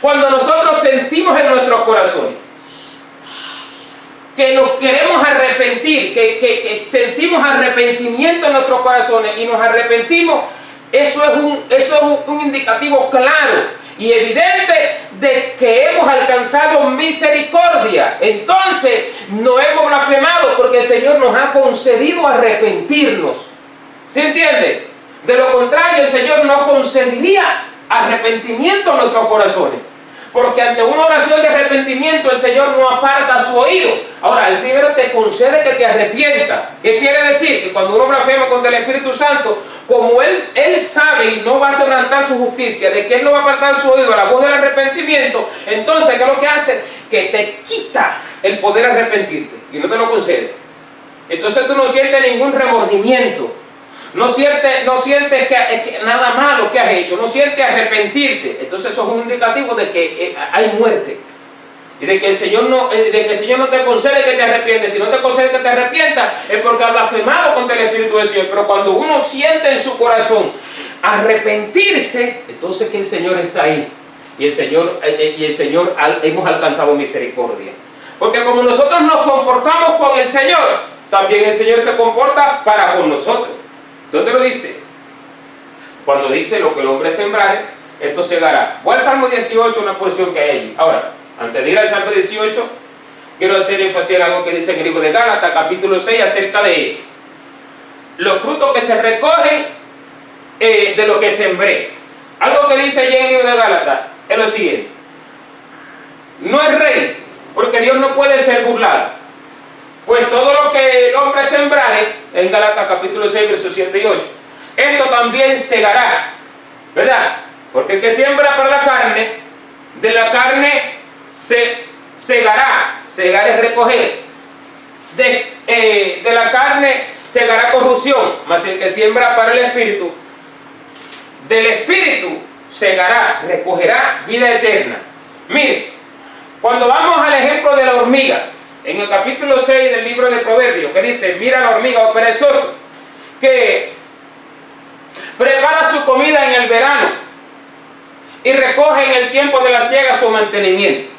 Speaker 1: Cuando nosotros sentimos en nuestros corazones que nos queremos arrepentir, que sentimos arrepentimiento en nuestros corazones y nos arrepentimos, eso es un indicativo claro y evidente de que hemos alcanzado misericordia. Entonces no hemos blasfemado porque el Señor nos ha concedido arrepentirnos. ¿Sí entiende? De lo contrario, el Señor no concedería arrepentimiento en nuestros corazones. Porque ante una oración de arrepentimiento el Señor no aparta su oído. Ahora, el primero te concede que te arrepientas. ¿Qué quiere decir? Que cuando uno blasfema contra el Espíritu Santo, como Él sabe y no va a quebrantar su justicia, de que Él no va a apartar su oído a la voz del arrepentimiento, entonces, ¿qué es lo que hace? Que te quita el poder arrepentirte y no te lo concede. Entonces tú no sientes ningún remordimiento. No sientes que nada malo que has hecho, no sientes arrepentirte. Entonces eso es un indicativo de que hay muerte. Y de que el Señor no te concede que te arrepientes. Si no te concede que te arrepientas, es porque has blasfemado contra el Espíritu del Señor. Pero cuando uno siente en su corazón arrepentirse, entonces que el Señor está ahí. Y el Señor hemos alcanzado misericordia. Porque como nosotros nos comportamos con el Señor, también el Señor se comporta para con nosotros. ¿Dónde lo dice? Cuando dice lo que el hombre sembrare, esto segará. Voy al Salmo 18, una porción que hay allí. Ahora, antes de ir al Salmo 18, quiero hacer énfasis en algo que dice en el libro de Gálatas, capítulo 6, acerca de los frutos que se recogen de lo que sembré. Algo que dice allí en el libro de Gálatas es lo siguiente: no es rey, porque Dios no puede ser burlado. Pues todo lo que el hombre sembrare, en Gálatas capítulo 6, versos 7 y 8, esto también segará, ¿verdad? Porque el que siembra para la carne, de la carne se segará. Segar es recoger. De la carne segará corrupción, mas el que siembra para el Espíritu, del Espíritu segará, recogerá vida eterna. Mire, cuando vamos al ejemplo de la hormiga, en el capítulo 6 del libro de Proverbios, que dice, mira la hormiga, oh perezoso, que prepara su comida en el verano y recoge en el tiempo de la siega su mantenimiento.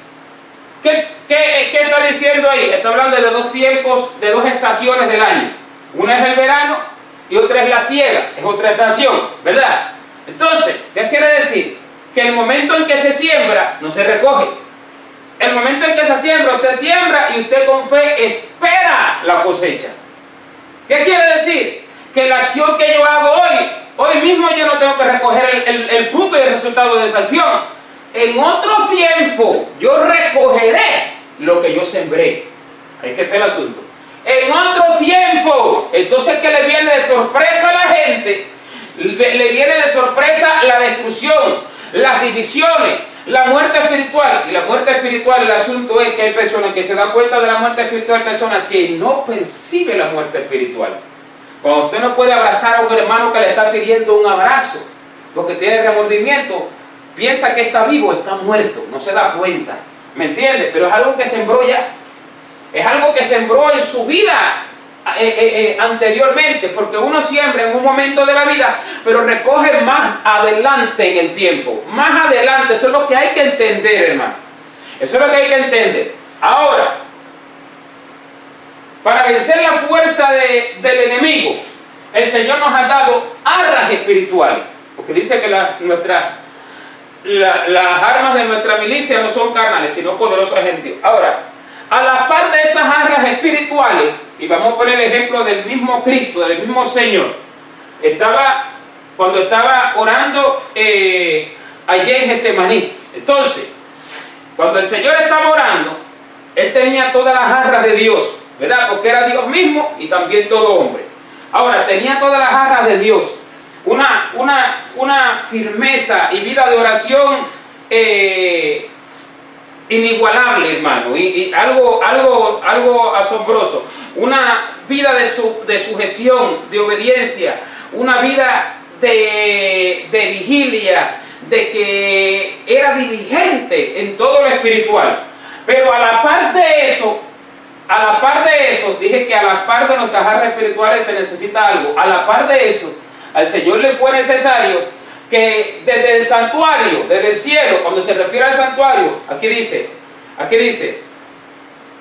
Speaker 1: ¿Qué está diciendo ahí? Está hablando de dos tiempos, de dos estaciones del año. Una es el verano y otra es la siega, es otra estación, ¿verdad? Entonces, ¿qué quiere decir? Que el momento en que se siembra, no se recoge. El momento en que se siembra, usted siembra y usted con fe espera la cosecha. ¿Qué quiere decir? Que la acción que yo hago hoy mismo yo no tengo que recoger el fruto y el resultado de esa acción. En otro tiempo yo recogeré lo que yo sembré. Ahí que está el asunto. En otro tiempo, entonces que le viene de sorpresa a la gente, le viene de sorpresa la destrucción, las divisiones, la muerte espiritual. Y la muerte espiritual, el asunto es que hay personas que se dan cuenta de la muerte espiritual, personas que no perciben la muerte espiritual. Cuando usted no puede abrazar a un hermano que le está pidiendo un abrazo porque tiene remordimiento, piensa que está vivo, está muerto, no se da cuenta, ¿me entiende? Pero es algo que sembró ya, es algo que sembró en su vida anteriormente, porque uno siembra en un momento de la vida, pero recoge más adelante en el tiempo, más adelante. Eso es lo que hay que entender, hermano, eso es lo que hay que entender. Ahora, para vencer la fuerza del enemigo, el Señor nos ha dado armas espirituales, porque dice que las armas de nuestra milicia no son carnales, sino poderosas en Dios. Ahora, a la par de esas armas espirituales, y vamos a poner el ejemplo del mismo Cristo, del mismo Señor, cuando estaba orando allí en Getsemaní. Entonces, cuando el Señor estaba orando, Él tenía todas las armas de Dios, ¿verdad? Porque era Dios mismo y también todo hombre. Ahora, tenía todas las armas de Dios. Una firmeza y vida de oración inigualable, hermano, y algo asombroso. Una vida de sujeción, de obediencia, una vida de vigilia, de que era diligente en todo lo espiritual. Pero a la par de eso, a la par de eso, dije que a la par de nuestras armas espirituales se necesita algo. A la par de eso, al Señor le fue necesario que desde el santuario, desde el cielo, cuando se refiere al santuario, aquí dice,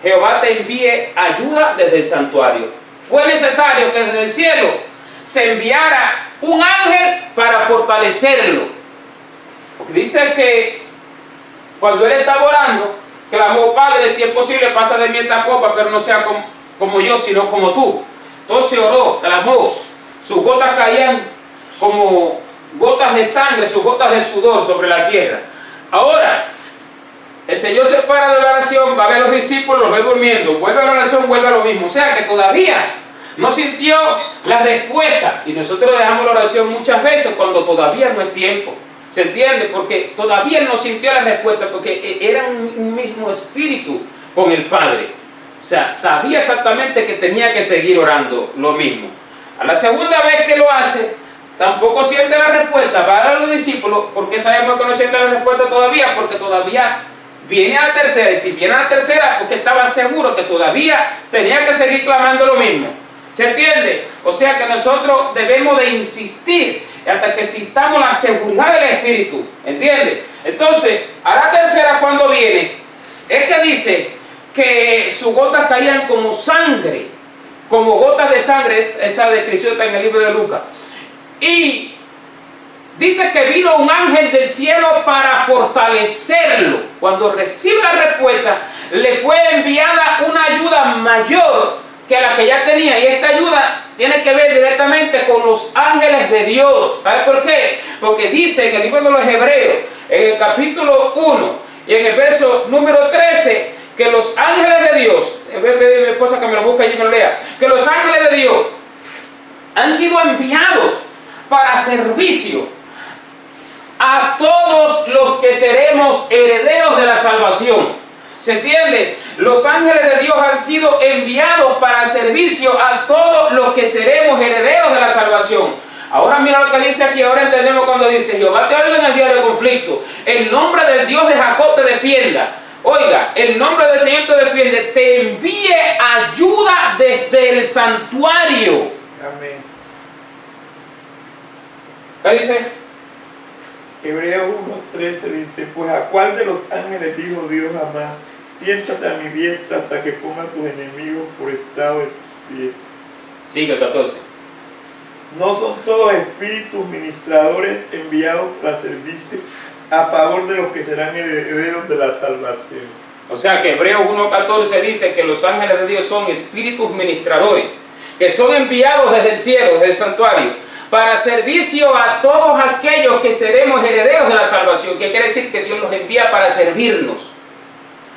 Speaker 1: Jehová te envíe ayuda desde el santuario. Fue necesario que desde el cielo se enviara un ángel para fortalecerlo. Porque dice que cuando él estaba orando, clamó: Padre, si es posible, pasa de mí esta copa, pero no sea como yo, sino como tú. Entonces oró, clamó, sus gotas caían como gotas de sangre, sus gotas de sudor sobre la tierra. Ahora, el Señor se para de la oración, va a ver a los discípulos, los ve durmiendo, vuelve a la oración, vuelve a lo mismo. O sea que todavía no sintió la respuesta. Y nosotros dejamos la oración muchas veces cuando todavía no es tiempo. ¿Se entiende? Porque todavía no sintió la respuesta, porque era un mismo espíritu con el Padre. O sea, sabía exactamente que tenía que seguir orando lo mismo. A la segunda vez que lo hace, tampoco siente la respuesta. Va a dar a los discípulos, porque sabemos que no siente la respuesta todavía, porque todavía viene a la tercera. Y si viene a la tercera, porque estaba seguro que todavía tenía que seguir clamando lo mismo. ¿Se entiende? O sea que nosotros debemos de insistir hasta que sintamos la seguridad del Espíritu. ¿Entiende? Entonces, a la tercera cuando viene, es que dice que sus gotas caían como sangre, como gotas de sangre. Esta descripción está en el libro de Lucas. Y dice que vino un ángel del cielo para fortalecerlo. Cuando recibe la respuesta, le fue enviada una ayuda mayor que la que ya tenía, y esta ayuda tiene que ver directamente con los ángeles de Dios. ¿Sabe por qué? Porque dice en el libro de los Hebreos, en el capítulo 1 y en el verso número 13, que los ángeles de Dios, voy a pedir a mi esposa que me lo busque y me lo lea, que los ángeles de Dios han sido enviados para servicio a todos los que seremos herederos de la salvación. ¿Se entiende? Los ángeles de Dios han sido enviados para servicio a todos los que seremos herederos de la salvación. Ahora mira lo que dice aquí, ahora entendemos cuando dice: Jehová te oiga en el día del conflicto, el nombre del Dios de Jacob te defienda. Oiga, el nombre del Señor te defiende, te envíe ayuda desde el santuario.
Speaker 2: Amén.
Speaker 1: ¿Qué dice?
Speaker 2: Hebreos 1:13 dice: Pues a cuál de los ángeles dijo Dios jamás: siéntate a mi diestra hasta que ponga a tus enemigos por estrado de tus pies.
Speaker 1: Sigue el 14.
Speaker 2: ¿No son todos espíritus ministradores enviados para servirse a favor de los que serán herederos de la salvación?
Speaker 1: O sea que Hebreos 1:14 dice que los ángeles de Dios son espíritus ministradores, que son enviados desde el cielo, desde el santuario, para servicio a todos aquellos que seremos herederos de la salvación. ¿Qué quiere decir? Que Dios los envía para servirnos.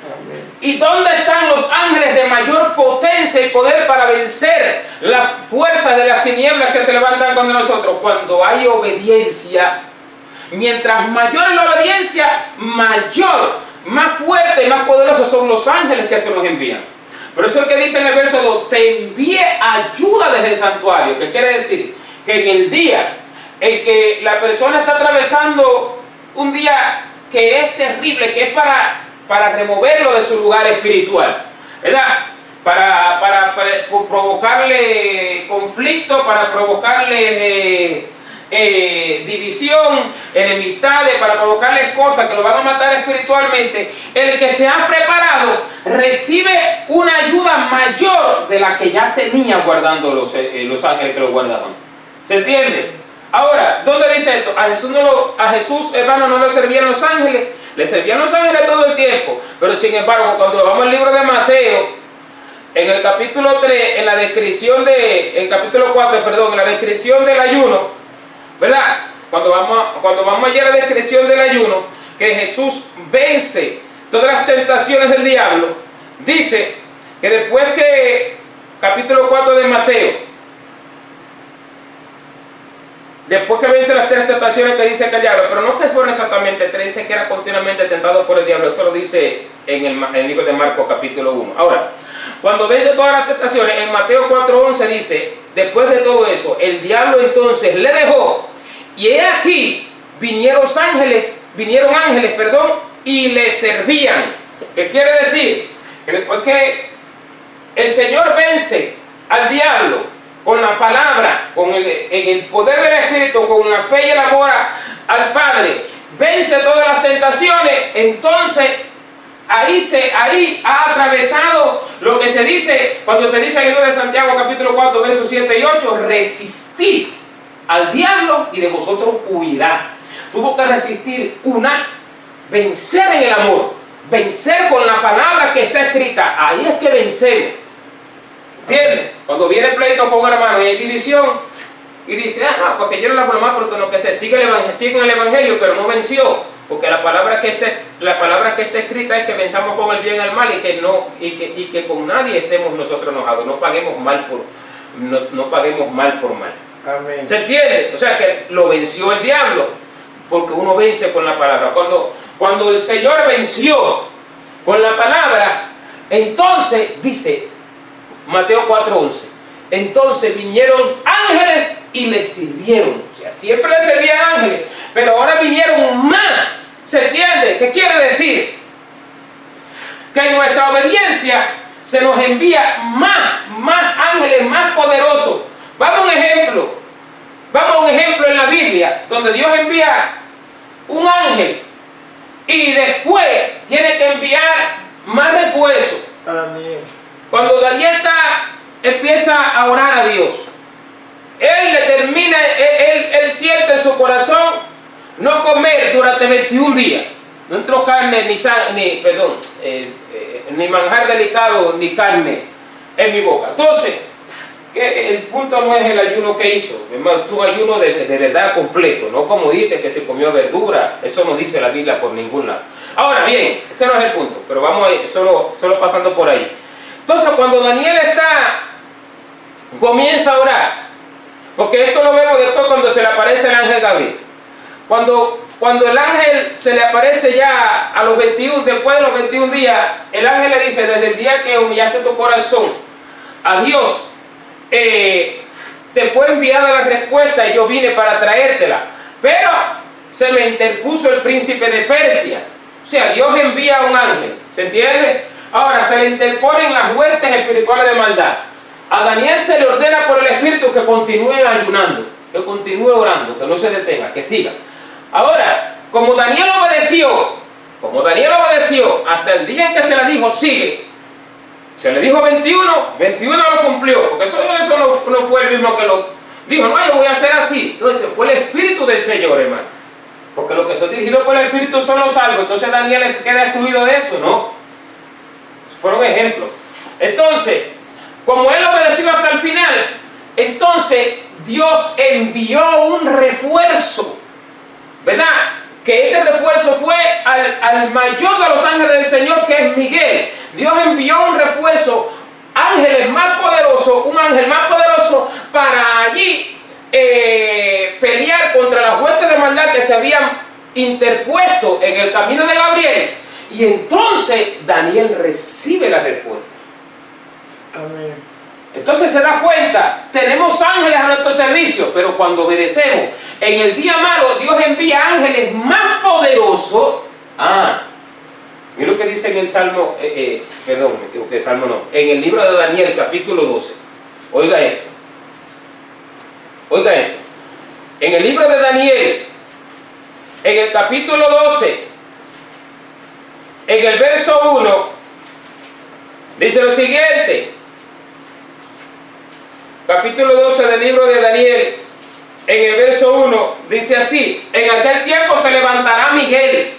Speaker 2: Amén.
Speaker 1: ¿Y dónde están los ángeles de mayor potencia y poder para vencer las fuerzas de las tinieblas que se levantan contra nosotros? Cuando hay obediencia. Mientras mayor es la obediencia, mayor, más fuerte y más poderosos son los ángeles que se nos envían. Por eso es que dice en el verso 2: te envié ayuda desde el santuario. ¿Qué quiere decir? Que en el día en que la persona está atravesando un día que es terrible, que es para removerlo de su lugar espiritual, ¿verdad? Para provocarle conflicto, para provocarle división, enemistades, para provocarle cosas que lo van a matar espiritualmente. El que se ha preparado recibe una ayuda mayor de la que ya tenía guardando los ángeles que lo guardaban. ¿Se entiende? Ahora, ¿dónde dice esto? A Jesús, hermano, no le servían los ángeles. Le servían los ángeles todo el tiempo. Pero sin embargo, cuando vamos al libro de Mateo, en el capítulo 3, en la descripción en capítulo 4, perdón, en la descripción del ayuno, ¿verdad? Cuando vamos allá a la descripción del ayuno, que Jesús vence todas las tentaciones del diablo, dice que después que, capítulo 4 de Mateo, después que vence las 3 tentaciones que dice que el diablo, pero no que fueron exactamente 3, dice que era continuamente tentado por el diablo. Esto lo dice en el libro de Marcos capítulo 1. Ahora, cuando vence todas las tentaciones, en Mateo 4:11 dice: después de todo eso, el diablo entonces le dejó, y he aquí, vinieron ángeles, y le servían. ¿Qué quiere decir? Que después que el Señor vence al diablo con la palabra, en el poder del Espíritu, con la fe y el amor al Padre, vence todas las tentaciones, entonces ahí ha atravesado lo que se dice, cuando se dice en el libro de Santiago capítulo 4 versos 7 y 8, resistid al diablo y de vosotros huirá. Tuvo que resistir vencer en el amor, vencer con la palabra que está escrita. Ahí es que vencemos. ¿Entiendes? Cuando viene pleito con un hermano y hay división y dice, no, porque yo no la broma, porque lo que se sigue el evangelio, pero no venció, porque la palabra que está escrita es que venzamos con el bien al mal y que con nadie estemos nosotros enojados, no paguemos mal por mal.
Speaker 2: Amén.
Speaker 1: ¿Se entiende? O sea que lo venció el diablo, porque uno vence con la palabra. Cuando el Señor venció con la palabra, entonces dice Mateo 4:11, entonces vinieron ángeles y les sirvieron. O sea, siempre les servían ángeles, pero ahora vinieron más. ¿Se entiende? ¿Qué quiere decir? Que en nuestra obediencia se nos envía más ángeles, más poderosos. Vamos a un ejemplo en la Biblia, donde Dios envía un ángel y después tiene que enviar más refuerzos.
Speaker 2: Amén.
Speaker 1: Cuando Daniel empieza a orar a Dios, él siente en su corazón no comer durante 21 días. No entró carne ni manjar delicado ni carne en mi boca. Entonces, el punto no es el ayuno que hizo, es un ayuno de verdad completo, no como dice que se comió verdura. Eso no dice la Biblia por ningún lado. Ahora bien, este no es el punto, pero vamos a ir solo pasando por ahí. Entonces, cuando Daniel comienza a orar, porque esto lo vemos después cuando se le aparece el ángel Gabriel. Cuando el ángel se le aparece ya después de los 21 días, el ángel le dice, desde el día que humillaste tu corazón a Dios, te fue enviada la respuesta y yo vine para traértela, pero se me interpuso el príncipe de Persia. O sea, Dios envía a un ángel, ¿se entiende? Ahora se le interponen las huestes espirituales de maldad. A Daniel se le ordena por el Espíritu que continúe ayunando, que continúe orando, que no se detenga, que siga. Ahora, como Daniel obedeció hasta el día en que se le dijo sigue, se le dijo 21 lo cumplió, porque eso no fue el mismo que lo dijo, no, yo voy a hacer así. Entonces fue el Espíritu del Señor, hermano, porque los que son dirigidos por el Espíritu son los salvos. Entonces Daniel queda excluido de eso, ¿no? Fueron ejemplos. Entonces, como él obedeció hasta el final, entonces Dios envió un refuerzo, ¿verdad? Que ese refuerzo fue al mayor de los ángeles del Señor, que es Miguel. Dios envió un refuerzo, un ángel más poderoso para allí pelear contra las huestes de maldad que se habían interpuesto en el camino de Gabriel. Y entonces Daniel recibe la respuesta.
Speaker 2: Amén.
Speaker 1: Entonces se da cuenta, tenemos ángeles a nuestro servicio, pero cuando obedecemos, en el día malo Dios envía ángeles más poderosos. Mira lo que dice en el Salmo, perdón, me equivoqué, Salmo no, en el libro de Daniel, capítulo 12. Oiga esto. En el libro de Daniel, en el capítulo 12, en el verso 1, dice lo siguiente. Capítulo 12 del libro de Daniel, en el verso 1, dice así: en aquel tiempo se levantará Miguel.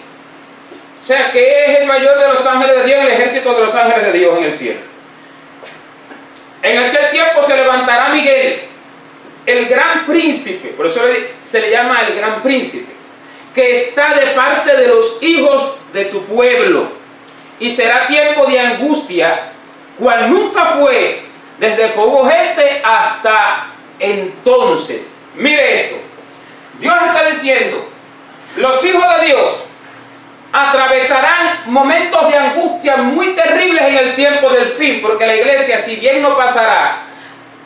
Speaker 1: O sea, que es el mayor de los ángeles de Dios, el ejército de los ángeles de Dios en el cielo. En aquel tiempo se levantará Miguel, el gran príncipe, por eso se le llama el gran príncipe, que está de parte de los hijos de tu pueblo, y será tiempo de angustia, cual nunca fue desde que hubo gente hasta entonces. Mire esto, Dios está diciendo, los hijos de Dios atravesarán momentos de angustia muy terribles en el tiempo del fin, porque la iglesia, si bien no pasará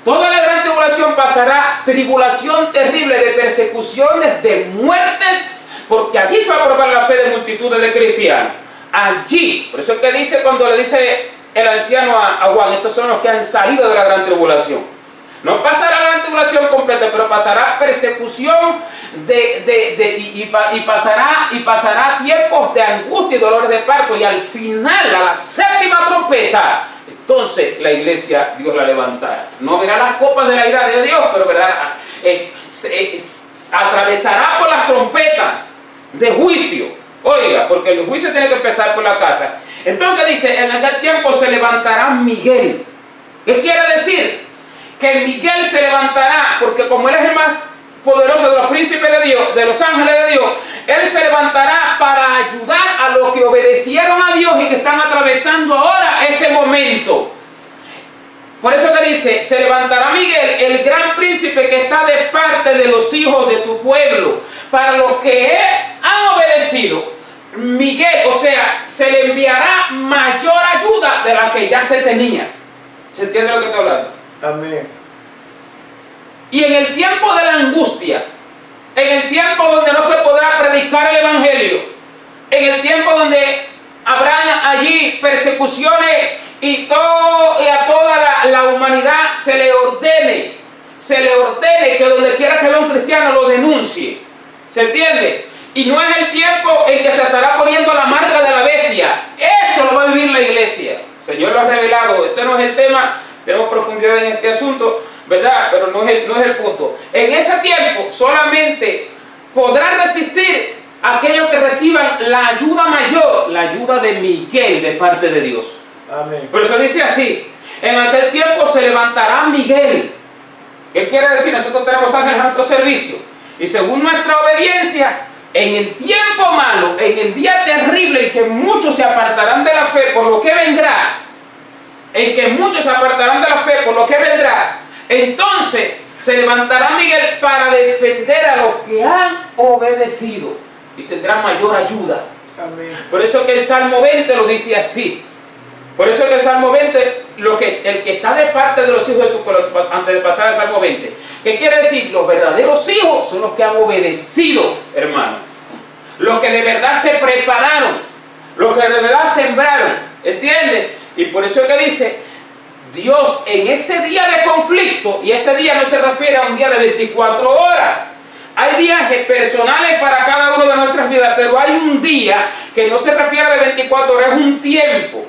Speaker 1: toda la gran tribulación, pasará tribulación terrible de persecuciones, de muertes, porque allí se va a probar la fe de multitudes de cristianos. Allí, por eso es que dice, cuando le dice el anciano a Juan, estos son los que han salido de la gran tribulación. No pasará la gran tribulación completa, pero pasará persecución y pasará tiempos de angustia y dolores de parto, y al final, a la séptima trompeta, entonces la iglesia Dios la levantará. No verá las copas de la ira de Dios, pero verá, atravesará por las trompetas de juicio. Oiga, porque el juicio tiene que empezar por la casa. Entonces dice, en aquel tiempo se levantará Miguel. ¿Qué quiere decir? Que Miguel se levantará, porque como él es el más poderoso de los príncipes de Dios, de los ángeles de Dios, él se levantará para ayudar a los que obedecieron a Dios y que están atravesando ahora ese momento. Por eso que dice, se levantará Miguel, el gran príncipe que está de parte de los hijos de tu pueblo, para los que han obedecido. Miguel, o sea, se le enviará mayor ayuda de la que ya se tenía. ¿Se entiende lo que estoy hablando?
Speaker 2: Amén.
Speaker 1: Y en el tiempo de la angustia, en el tiempo donde no se podrá predicar el evangelio, en el tiempo donde habrán allí persecuciones y a toda la humanidad se le ordene que donde quiera que vea un cristiano lo denuncie. ¿Se entiende? Y no es el tiempo en que se estará poniendo la marca de la bestia. Eso lo va a vivir la iglesia. El Señor lo ha revelado. Este no es el tema. Tenemos profundidad en este asunto, ¿verdad? Pero no es el punto. En ese tiempo solamente podrán resistir aquellos que reciban la ayuda mayor, la ayuda de Miguel de parte de Dios.
Speaker 2: Amén.
Speaker 1: Por eso dice así, en aquel tiempo se levantará Miguel. ¿Qué quiere decir? Nosotros tenemos ángeles a nuestro servicio. Y según nuestra obediencia, en el tiempo malo, en el día terrible en que muchos se apartarán de la fe por lo que vendrá, entonces se levantará Miguel para defender a los que han obedecido y tendrá mayor ayuda.
Speaker 2: Amén.
Speaker 1: Por eso que el Salmo 20 lo dice así. Por eso que el Salmo 20, el que está de parte de los hijos de tu pueblo, antes de pasar al Salmo 20, ¿qué quiere decir? Los verdaderos hijos son los que han obedecido, hermano. Los que de verdad se prepararon, los que de verdad sembraron, ¿entiendes? Y por eso es que dice, Dios en ese día de conflicto, y ese día no se refiere a un día de 24 horas, hay días personales para cada uno de nuestras vidas, pero hay un día que no se refiere a de 24 horas, es un tiempo,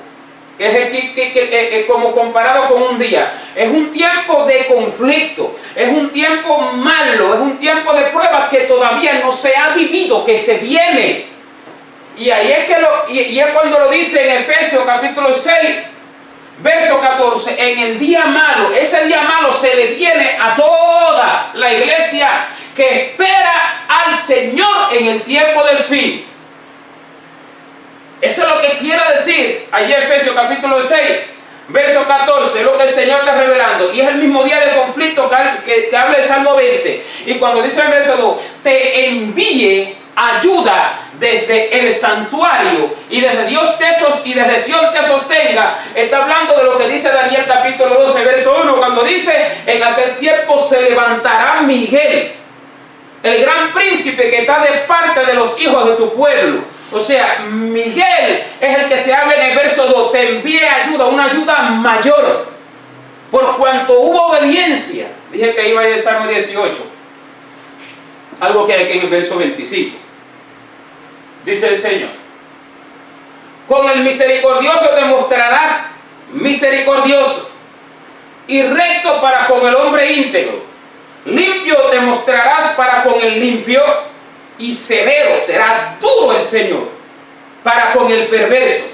Speaker 1: que es el como comparado con un día, es un tiempo de conflicto, es un tiempo malo, es un tiempo de prueba que todavía no se ha vivido, que se viene. Y ahí es que es cuando lo dice en Efesios capítulo 6, verso 14, en el día malo, ese día malo se le viene a toda la iglesia que espera al Señor en el tiempo del fin. Eso es lo que quiere decir allí Efesios capítulo 6, verso 14, es lo que el Señor está revelando. Y es el mismo día de conflicto que habla el Salmo 20. Y cuando dice el verso 2, te envíe ayuda desde el santuario y desde Dios y desde Sion te sostenga, está hablando de lo que dice Daniel capítulo 12, verso 1, cuando dice, en aquel tiempo se levantará Miguel, el gran príncipe que está de parte de los hijos de tu pueblo. O sea, Miguel es el que se habla en el verso 2, te envíe ayuda, una ayuda mayor, por cuanto hubo obediencia. Dije que iba a ir el Salmo 18, algo que hay aquí en el verso 25. Dice el Señor, con el misericordioso te mostrarás misericordioso y recto para con el hombre íntegro. Limpio te mostrarás para con el limpio y severo, será duro el Señor para con el perverso.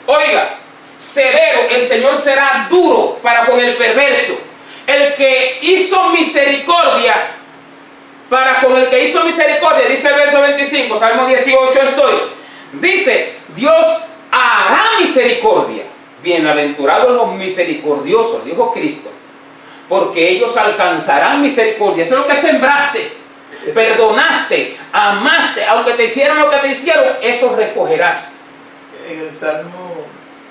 Speaker 1: Oiga, severo, el Señor será duro para con el perverso. El que hizo misericordia, para con el que hizo misericordia, dice el verso 25, Salmo 18 estoy, dice, Dios hará misericordia. Bienaventurados los misericordiosos, dijo Cristo, porque ellos alcanzarán misericordia. Eso es lo que sembraste, perdonaste, amaste, aunque te hicieron lo que te hicieron, eso recogerás.
Speaker 2: En el Salmo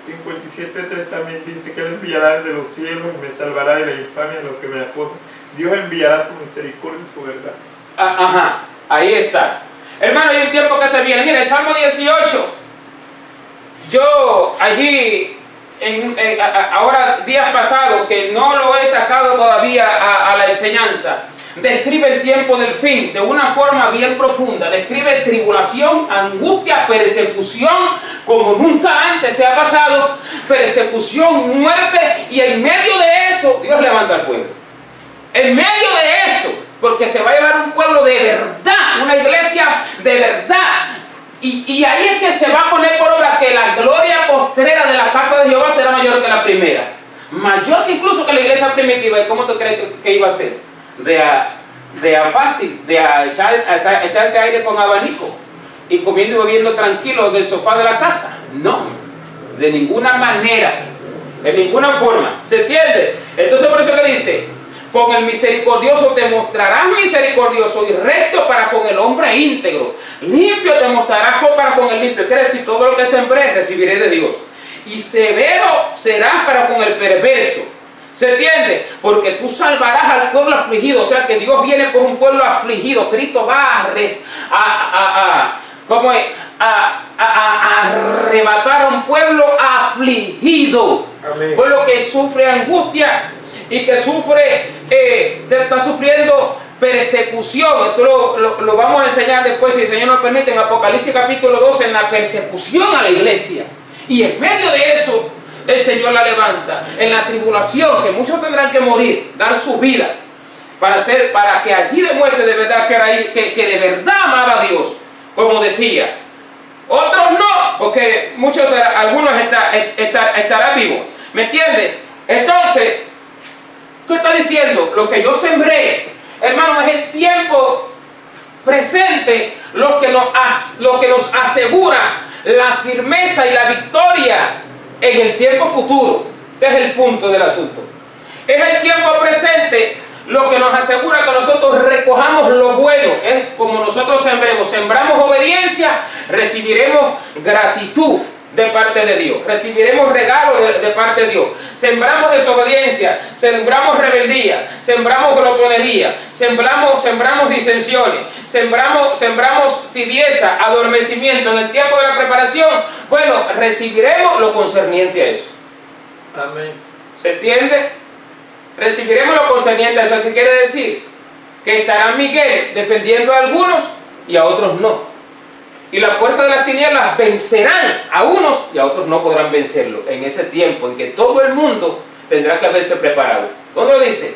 Speaker 2: 57:3 también dice que Él enviará desde los cielos y me salvará de la infamia de los que me acosan. Dios enviará su misericordia y su verdad.
Speaker 1: Ajá, ahí está. Hermano, hay un tiempo que se viene. Mira, el Salmo 18. Yo allí ahora días pasados, que no lo he sacado todavía a la enseñanza, describe el tiempo del fin de una forma bien profunda. Describe tribulación, angustia, persecución como nunca antes se ha pasado, persecución, muerte, y en medio de eso Dios levanta al pueblo. En medio de eso, porque se va a llevar un pueblo de verdad, una iglesia de verdad. Y ahí es que se va a poner por obra que la gloria postrera de la casa de Jehová será mayor que la primera. Mayor que incluso que la iglesia primitiva. ¿Y cómo tú crees que iba a ser? Fácil, echarse aire con abanico y comiendo y bebiendo tranquilo del sofá de la casa. No, de ninguna manera, de ninguna forma. ¿Se entiende? Entonces por eso le dice: con el misericordioso te mostrarás misericordioso y recto para con el hombre íntegro. Limpio te mostrarás para con el limpio. Quiere decir, todo lo que sembré recibiré de Dios. Y severo serás para con el perverso. ¿Se entiende? Porque tú salvarás al pueblo afligido. O sea que Dios viene por un pueblo afligido. Cristo va a arrebatar a un pueblo afligido. Amén. Pueblo que sufre angustia y que está sufriendo persecución. Esto lo vamos a enseñar después, si el Señor nos permite, en Apocalipsis capítulo 12, en la persecución a la iglesia. Y en medio de eso, el Señor la levanta. En la tribulación, que muchos tendrán que morir, dar su vida, para que allí demuestre de verdad que de verdad amaba a Dios, como decía. Otros no, porque algunos estarán vivos. ¿Me entiendes? Entonces, ¿qué está diciendo? Lo que yo sembré, hermano, es el tiempo presente lo que nos asegura la firmeza y la victoria en el tiempo futuro. Este es el punto del asunto. Es el tiempo presente lo que nos asegura que nosotros recojamos lo bueno. Es como nosotros sembramos obediencia, recibiremos gratitud de parte de Dios, recibiremos regalos de parte de Dios. Sembramos desobediencia, sembramos rebeldía, sembramos glotonería, sembramos disensiones, sembramos tibieza, adormecimiento en el tiempo de la preparación. Bueno, recibiremos lo concerniente a eso.
Speaker 2: Amén.
Speaker 1: ¿Se entiende? Recibiremos lo concerniente a eso. ¿Qué quiere decir? Que estará Miguel defendiendo a algunos y a otros no. Y la fuerza de las tinieblas vencerán a unos y a otros no podrán vencerlo. En ese tiempo en que todo el mundo tendrá que haberse preparado. ¿Dónde lo dice?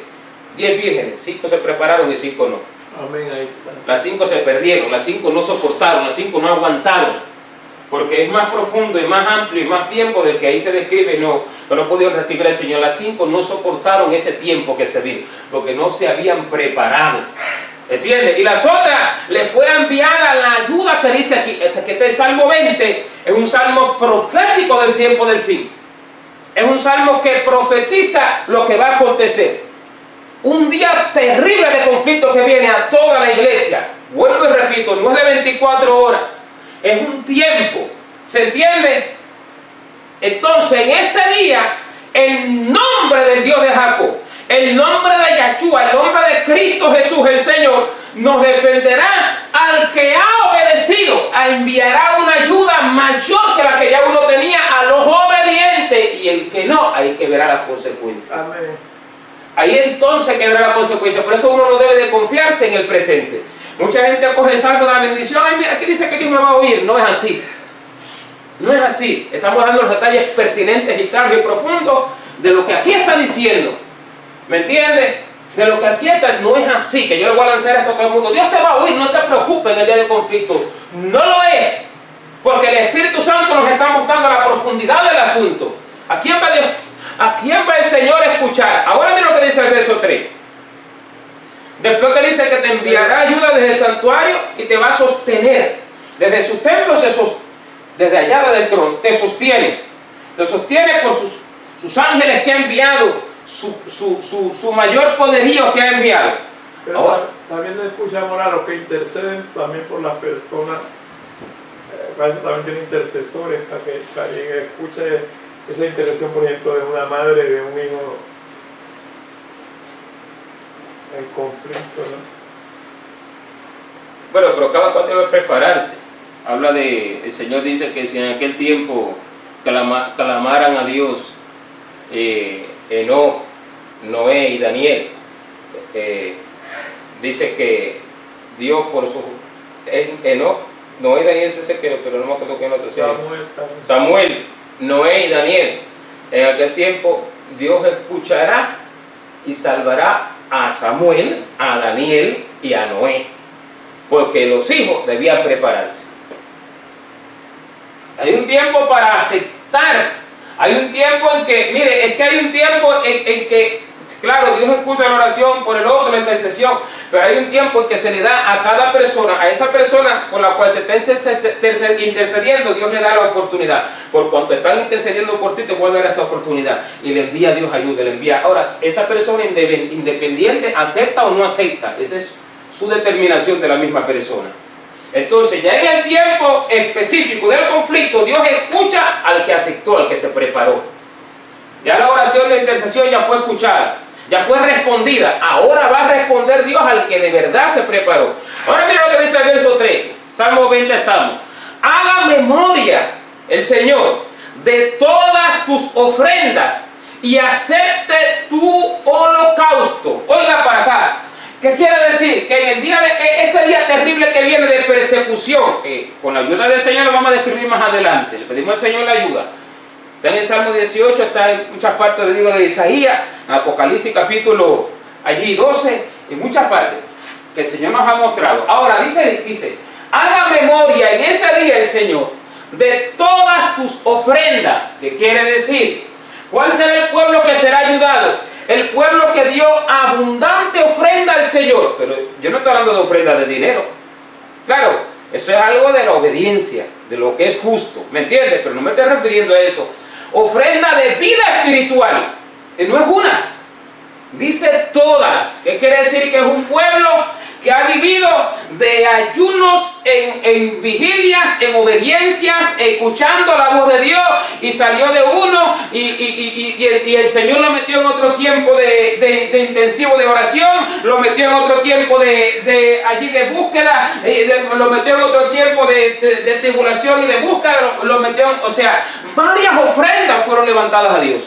Speaker 1: 10 vírgenes, 5 se prepararon y 5 no.
Speaker 2: Amén. Ahí está.
Speaker 1: Las 5 se perdieron, las 5 no soportaron, las 5 no aguantaron. Porque es más profundo y más amplio y más tiempo del que ahí se describe. No pudieron recibir al Señor. Las 5 no soportaron ese tiempo que se vino, porque no se habían preparado. ¿Entiendes? Y las otras le fue enviada la ayuda que dice aquí. Este Salmo 20 es un salmo profético del tiempo del fin. Es un salmo que profetiza lo que va a acontecer. Un día terrible de conflicto que viene a toda la iglesia. Vuelvo y repito, no es de 24 horas. Es un tiempo. ¿Se entiende? Entonces, en ese día, el nombre del Dios de Jacob, el nombre de Yahshua, el nombre de Cristo Jesús, el Señor, nos defenderá al que ha obedecido, enviará una ayuda mayor que la que ya uno tenía a los obedientes, y el que no, ahí que verá las consecuencias.
Speaker 2: Amén.
Speaker 1: Ahí entonces que verá las consecuencias. Por eso uno no debe de confiarse en el presente. Mucha gente coge el salto de la bendición. Ay, mira, aquí dice que Dios me va a oír. No es así. No es así. Estamos dando los detalles pertinentes y claros y profundos de lo que aquí está diciendo. ¿Me entiendes? De lo que aquí está, no es así, que yo le voy a lanzar esto a todo el mundo. Dios te va a oír, no te preocupes en el día de conflicto. No lo es, porque el Espíritu Santo nos está mostrando la profundidad del asunto. ¿A quién va el Señor a escuchar? Ahora mira lo que dice el verso 3. Después que dice que te enviará ayuda desde el santuario y te va a sostener. Desde sus templos, desde allá del trono, te sostiene. Te sostiene por sus ángeles que ha enviado. Su mayor poderío que ha enviado.
Speaker 2: Pero ahora, también escuchamos a los que interceden también por las personas. Para eso también tiene intercesores, para que alguien escuche esa intercesión, por ejemplo, de una madre, de un hijo en conflicto, ¿no?
Speaker 1: Bueno, pero cada cual debe prepararse. El Señor dice que si en aquel tiempo clamaran a Dios, Enoc, Noé y Daniel. Dice que Dios por su... Enoc, Noé y Daniel se quedó, pero no me acuerdo quién otro. Samuel, Noé y Daniel. En aquel tiempo Dios escuchará y salvará a Samuel, a Daniel y a Noé, porque los hijos debían prepararse. Hay un tiempo para aceptar, hay un tiempo en que, mire, es que hay un tiempo en que, claro, Dios escucha la oración por el otro, la intercesión, pero hay un tiempo en que se le da a cada persona, a esa persona con la cual se está intercediendo, Dios le da la oportunidad. Por cuanto están intercediendo por ti, te voy a dar esta oportunidad. Y le envía a Dios ayuda, le envía. Ahora, esa persona independiente, ¿acepta o no acepta? Esa es su determinación de la misma persona. Entonces, ya en el tiempo específico del conflicto, Dios escucha al que aceptó, al que se preparó. Ya la oración de intercesión ya fue escuchada, ya fue respondida. Ahora va a responder Dios al que de verdad se preparó. Ahora mira lo que dice el verso 3, Salmo 20 estamos. Haga memoria el Señor de todas tus ofrendas y acepte tu holocausto. Oiga para acá. ¿Qué quiere decir? Que en el día de ese día terrible que viene de persecución, que con la ayuda del Señor lo vamos a describir más adelante, le pedimos al Señor la ayuda. Está en el Salmo 18, está en muchas partes del libro de Isaías, en Apocalipsis capítulo allí 12, en muchas partes, que el Señor nos ha mostrado. Ahora dice, haga memoria en ese día el Señor de todas tus ofrendas. ¿Qué quiere decir? ¿Cuál será el pueblo que será ayudado? El pueblo que dio abundante ofrenda al Señor. Pero yo no estoy hablando de ofrenda de dinero. Claro, eso es algo de la obediencia, de lo que es justo, ¿me entiendes? Pero no me estoy refiriendo a eso. Ofrenda de vida espiritual, que no es una, dice todas. ¿Qué quiere decir? Que es un pueblo que ha vivido de ayunos en vigilias, en obediencias, escuchando la voz de Dios, y salió de uno y el Señor lo metió en otro tiempo de intensivo de oración, lo metió en otro tiempo de búsqueda, lo metió en otro tiempo de tribulación y de búsqueda, lo metió, o sea, varias ofrendas fueron levantadas a Dios,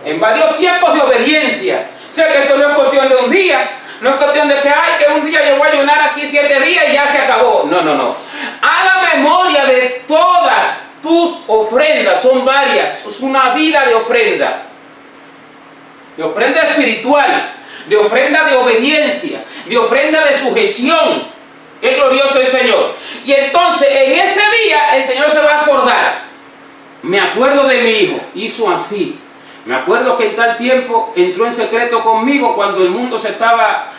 Speaker 1: en varios tiempos de obediencia. O sea, que esto no es cuestión de un día. No es cuestión de que un día yo voy a ayunar aquí 7 días y ya se acabó. No. Haga memoria de todas tus ofrendas. Son varias. Es una vida de ofrenda. De ofrenda espiritual. De ofrenda de obediencia. De ofrenda de sujeción. Qué glorioso es el Señor. Y entonces en ese día el Señor se va a acordar. Me acuerdo de mi hijo. Hizo así. Me acuerdo que en tal tiempo entró en secreto conmigo cuando el mundo se estaba,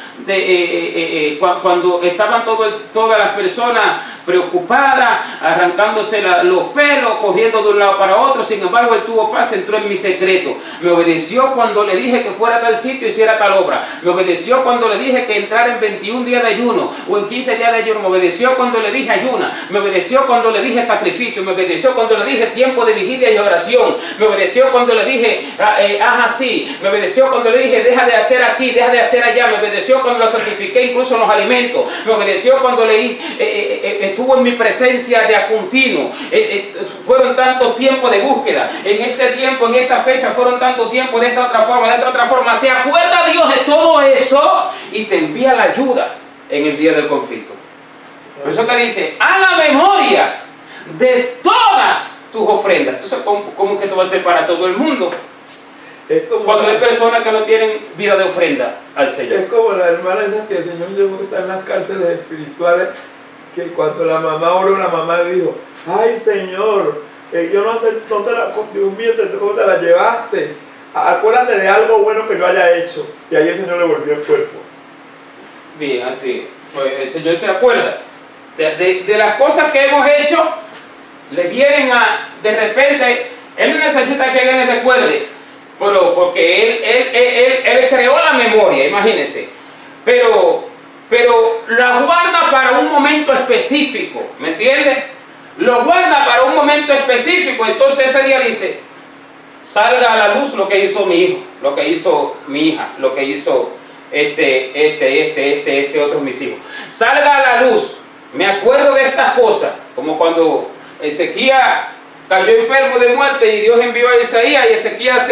Speaker 1: cuando estaban todas las personas preocupadas, arrancándose los pelos, corriendo de un lado para otro. Sin embargo, él tuvo paz, entró en mi secreto. Me obedeció cuando le dije que fuera a tal sitio y hiciera tal obra. Me obedeció cuando le dije que entrara en 21 días de ayuno o en 15 días de ayuno. Me obedeció cuando le dije ayuna. Me obedeció cuando le dije sacrificio. Me obedeció cuando le dije tiempo de vigilia y oración. Me obedeció cuando le dije haz así. Me obedeció cuando le dije deja de hacer aquí, deja de hacer allá. Me obedeció cuando lo santifiqué incluso en los alimentos. Me obedeció cuando le hice estuvo en mi presencia de a continuo. Fueron tantos tiempos de búsqueda. En este tiempo, en esta fecha, fueron tantos tiempos de esta otra forma. Se acuerda Dios de todo eso y te envía la ayuda en el día del conflicto. Por eso que dice, haga memoria de todas tus ofrendas. Entonces, ¿cómo que esto va a ser para todo el mundo? Cuando hay personas que no tienen vida de ofrenda al Señor.
Speaker 2: Es como la hermana esa que el Señor llegó a estar en las cárceles espirituales, que cuando la mamá oró, la mamá dijo, ay Señor, yo no sé, Dios mío, ¿cómo te la llevaste? Acuérdate de algo bueno que yo haya hecho. Y ahí el Señor le volvió el cuerpo.
Speaker 1: Bien, así. Pues el Señor se acuerda. O sea, de las cosas que hemos hecho, le vienen de repente, Él no necesita que alguien le recuerde, pero porque él creó la memoria, imagínense. Pero la guarda para un momento específico, ¿me entiendes? Lo guarda para un momento específico. Entonces ese día dice, salga a la luz lo que hizo mi hijo, lo que hizo mi hija, lo que hizo otros mis hijos. Salga a la luz. Me acuerdo de estas cosas, como cuando Ezequías cayó enfermo de muerte y Dios envió a Isaías y Ezequías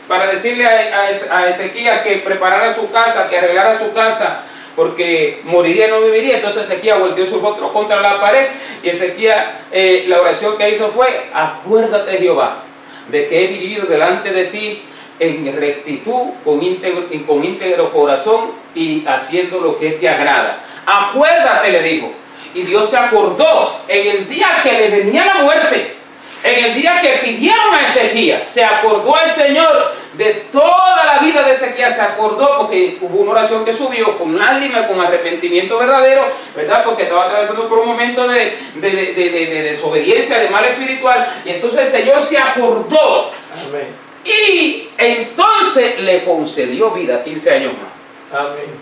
Speaker 1: para decirle a Ezequías que preparara su casa, que arreglara su casa, porque moriría y no viviría. Entonces Ezequías volteó su rostro contra la pared y Ezequías, la oración que hizo fue: acuérdate, Jehová, de que he vivido delante de ti en rectitud, con íntegro corazón y haciendo lo que te agrada. Acuérdate, le dijo. Y Dios se acordó en el día que le venía la muerte, en el día que pidieron a Ezequías, se acordó el Señor de toda la vida de Ezequías, se acordó porque hubo una oración que subió con lágrimas, con arrepentimiento verdadero, ¿verdad? Porque estaba atravesando por un momento de desobediencia, de mal espiritual, y entonces el Señor se acordó.
Speaker 2: Amén.
Speaker 1: Y entonces le concedió vida, 15 años más.
Speaker 2: Amén.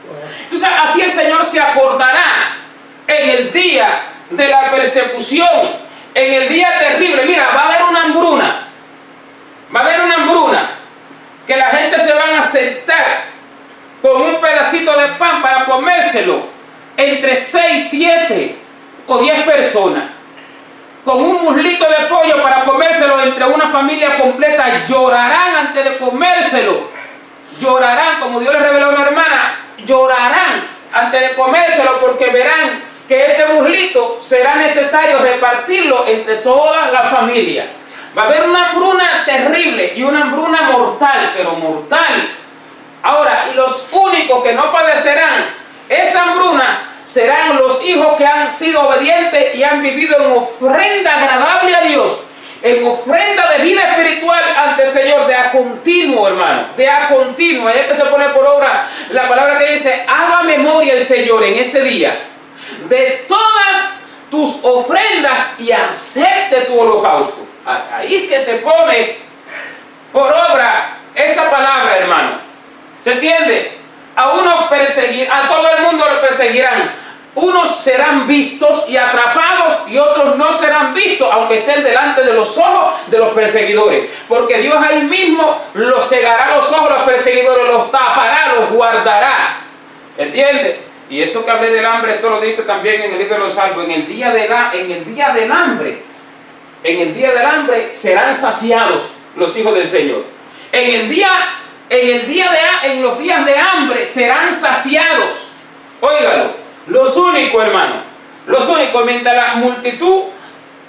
Speaker 2: Bueno.
Speaker 1: Entonces así el Señor se acordará en el día de la persecución, en el día terrible. Mira, va a haber una hambruna. Va a haber una hambruna. Que la gente se van a sentar con un pedacito de pan para comérselo. Entre 6, 7 o 10 personas. Con un muslito de pollo para comérselo entre una familia completa. Llorarán antes de comérselo. Llorarán, como Dios les reveló a una hermana. Llorarán antes de comérselo porque verán que ese muslito será necesario repartirlo entre toda la familia. Va a haber una hambruna terrible y una hambruna mortal, pero mortal. Ahora, y los únicos que no padecerán esa hambruna serán los hijos que han sido obedientes y han vivido en ofrenda agradable a Dios, en ofrenda de vida espiritual ante el Señor, de a continuo, hermano, de a continuo. Ahí es que se pone por obra la palabra que dice: haga memoria el Señor en ese día de todas tus ofrendas y acepte tu holocausto. Ahí es que se pone por obra esa palabra, hermano. ¿Se entiende? A unos a todo el mundo lo perseguirán. Unos serán vistos y atrapados y otros no serán vistos, aunque estén delante de los ojos de los perseguidores. Porque Dios ahí mismo los cegará los ojos a los perseguidores, los tapará, los guardará. ¿Entiende? Y esto que hablé del hambre, esto lo dice también en el libro de los Salmos. En el día del hambre serán saciados los hijos del Señor. En los días de hambre serán saciados. Óigalo. Los únicos, hermano, los únicos, mientras la multitud,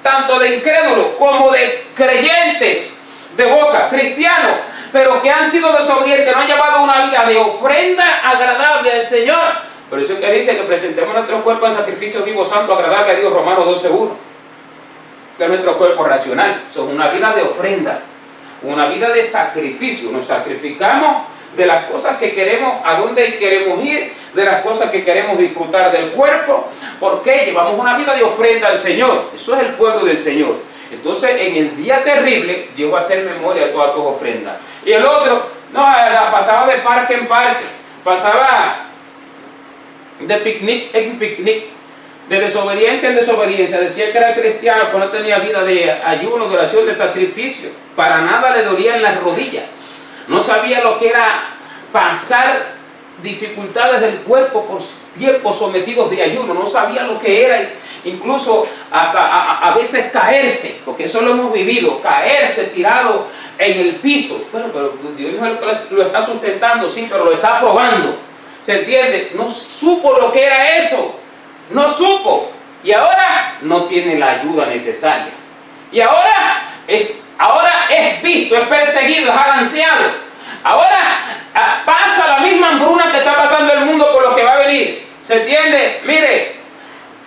Speaker 1: tanto de incrédulos como de creyentes de boca, cristianos, pero que han sido desobedientes, no han llevado una vida de ofrenda agradable al Señor. Por eso es que dice que presentemos nuestro cuerpo en sacrificio vivo, santo, agradable a Dios, Romanos 12:1. Que es nuestro cuerpo racional. Eso es una vida de ofrenda, una vida de sacrificio. Nos sacrificamos de las cosas que queremos, a dónde queremos ir, de las cosas que queremos disfrutar del cuerpo, porque llevamos una vida de ofrenda al Señor. Eso es el pueblo del Señor. Entonces, en el día terrible, Dios va a hacer memoria de todas tus ofrendas. Y el otro, pasaba de parque en parque, pasaba de picnic en picnic, de desobediencia en desobediencia. Decía que era cristiano, pero no tenía vida de ayuno, de oración, de sacrificio. Para nada le dolían las rodillas. No sabía lo que era pasar dificultades del cuerpo por tiempos sometidos de ayuno. No sabía lo que era, incluso hasta a veces caerse, porque eso lo hemos vivido, caerse tirado en el piso. Pero Dios lo está sustentando, sí, pero lo está probando. ¿Se entiende? No supo lo que era eso. No supo. Y ahora no tiene la ayuda necesaria. Y ahora es visto, es perseguido, es alanceado. Ahora pasa la misma hambruna que está pasando el mundo por lo que va a venir. ¿Se entiende? Mire,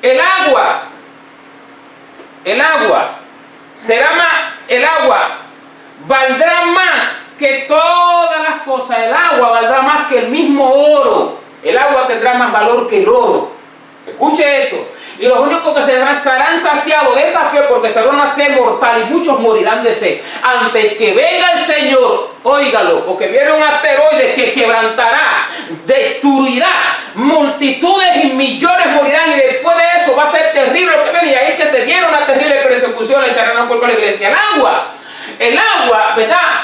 Speaker 1: el agua valdrá más que todas las cosas. El agua valdrá más que el mismo oro. El agua tendrá más valor que el oro. Escuche esto. Y los únicos que serán saciados de esa fe, porque será una sed mortal y muchos morirán de sed. Antes que venga el Señor, óigalo, porque viene un asteroide que quebrantará, destruirá, multitudes y millones morirán, y después de eso va a ser terrible lo que viene. Y ahí es que se viene una terrible persecución, le echarán la culpa a la iglesia. El agua, ¿verdad?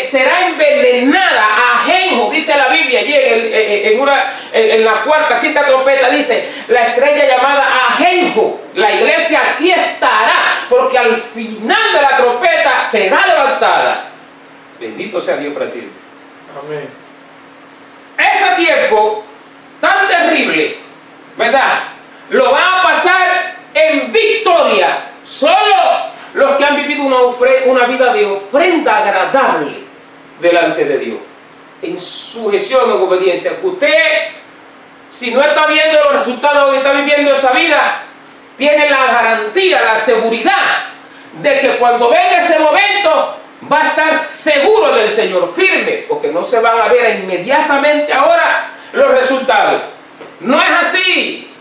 Speaker 1: Será envenenada a ajenjo, dice la Biblia allí en la quinta trompeta dice: la estrella llamada ajenjo, la iglesia aquí estará porque al final de la trompeta será levantada. Bendito sea Dios para siempre.
Speaker 2: Amén.
Speaker 1: Ese tiempo tan terrible, ¿verdad?, lo van a pasar en victoria solo los que han vivido una vida de ofrenda agradable delante de Dios, en sujeción y obediencia. Usted, si no está viendo los resultados de está viviendo esa vida, tiene la garantía, la seguridad de que cuando venga ese momento va a estar seguro del Señor, firme, porque no se van a ver inmediatamente ahora los resultados. No es así,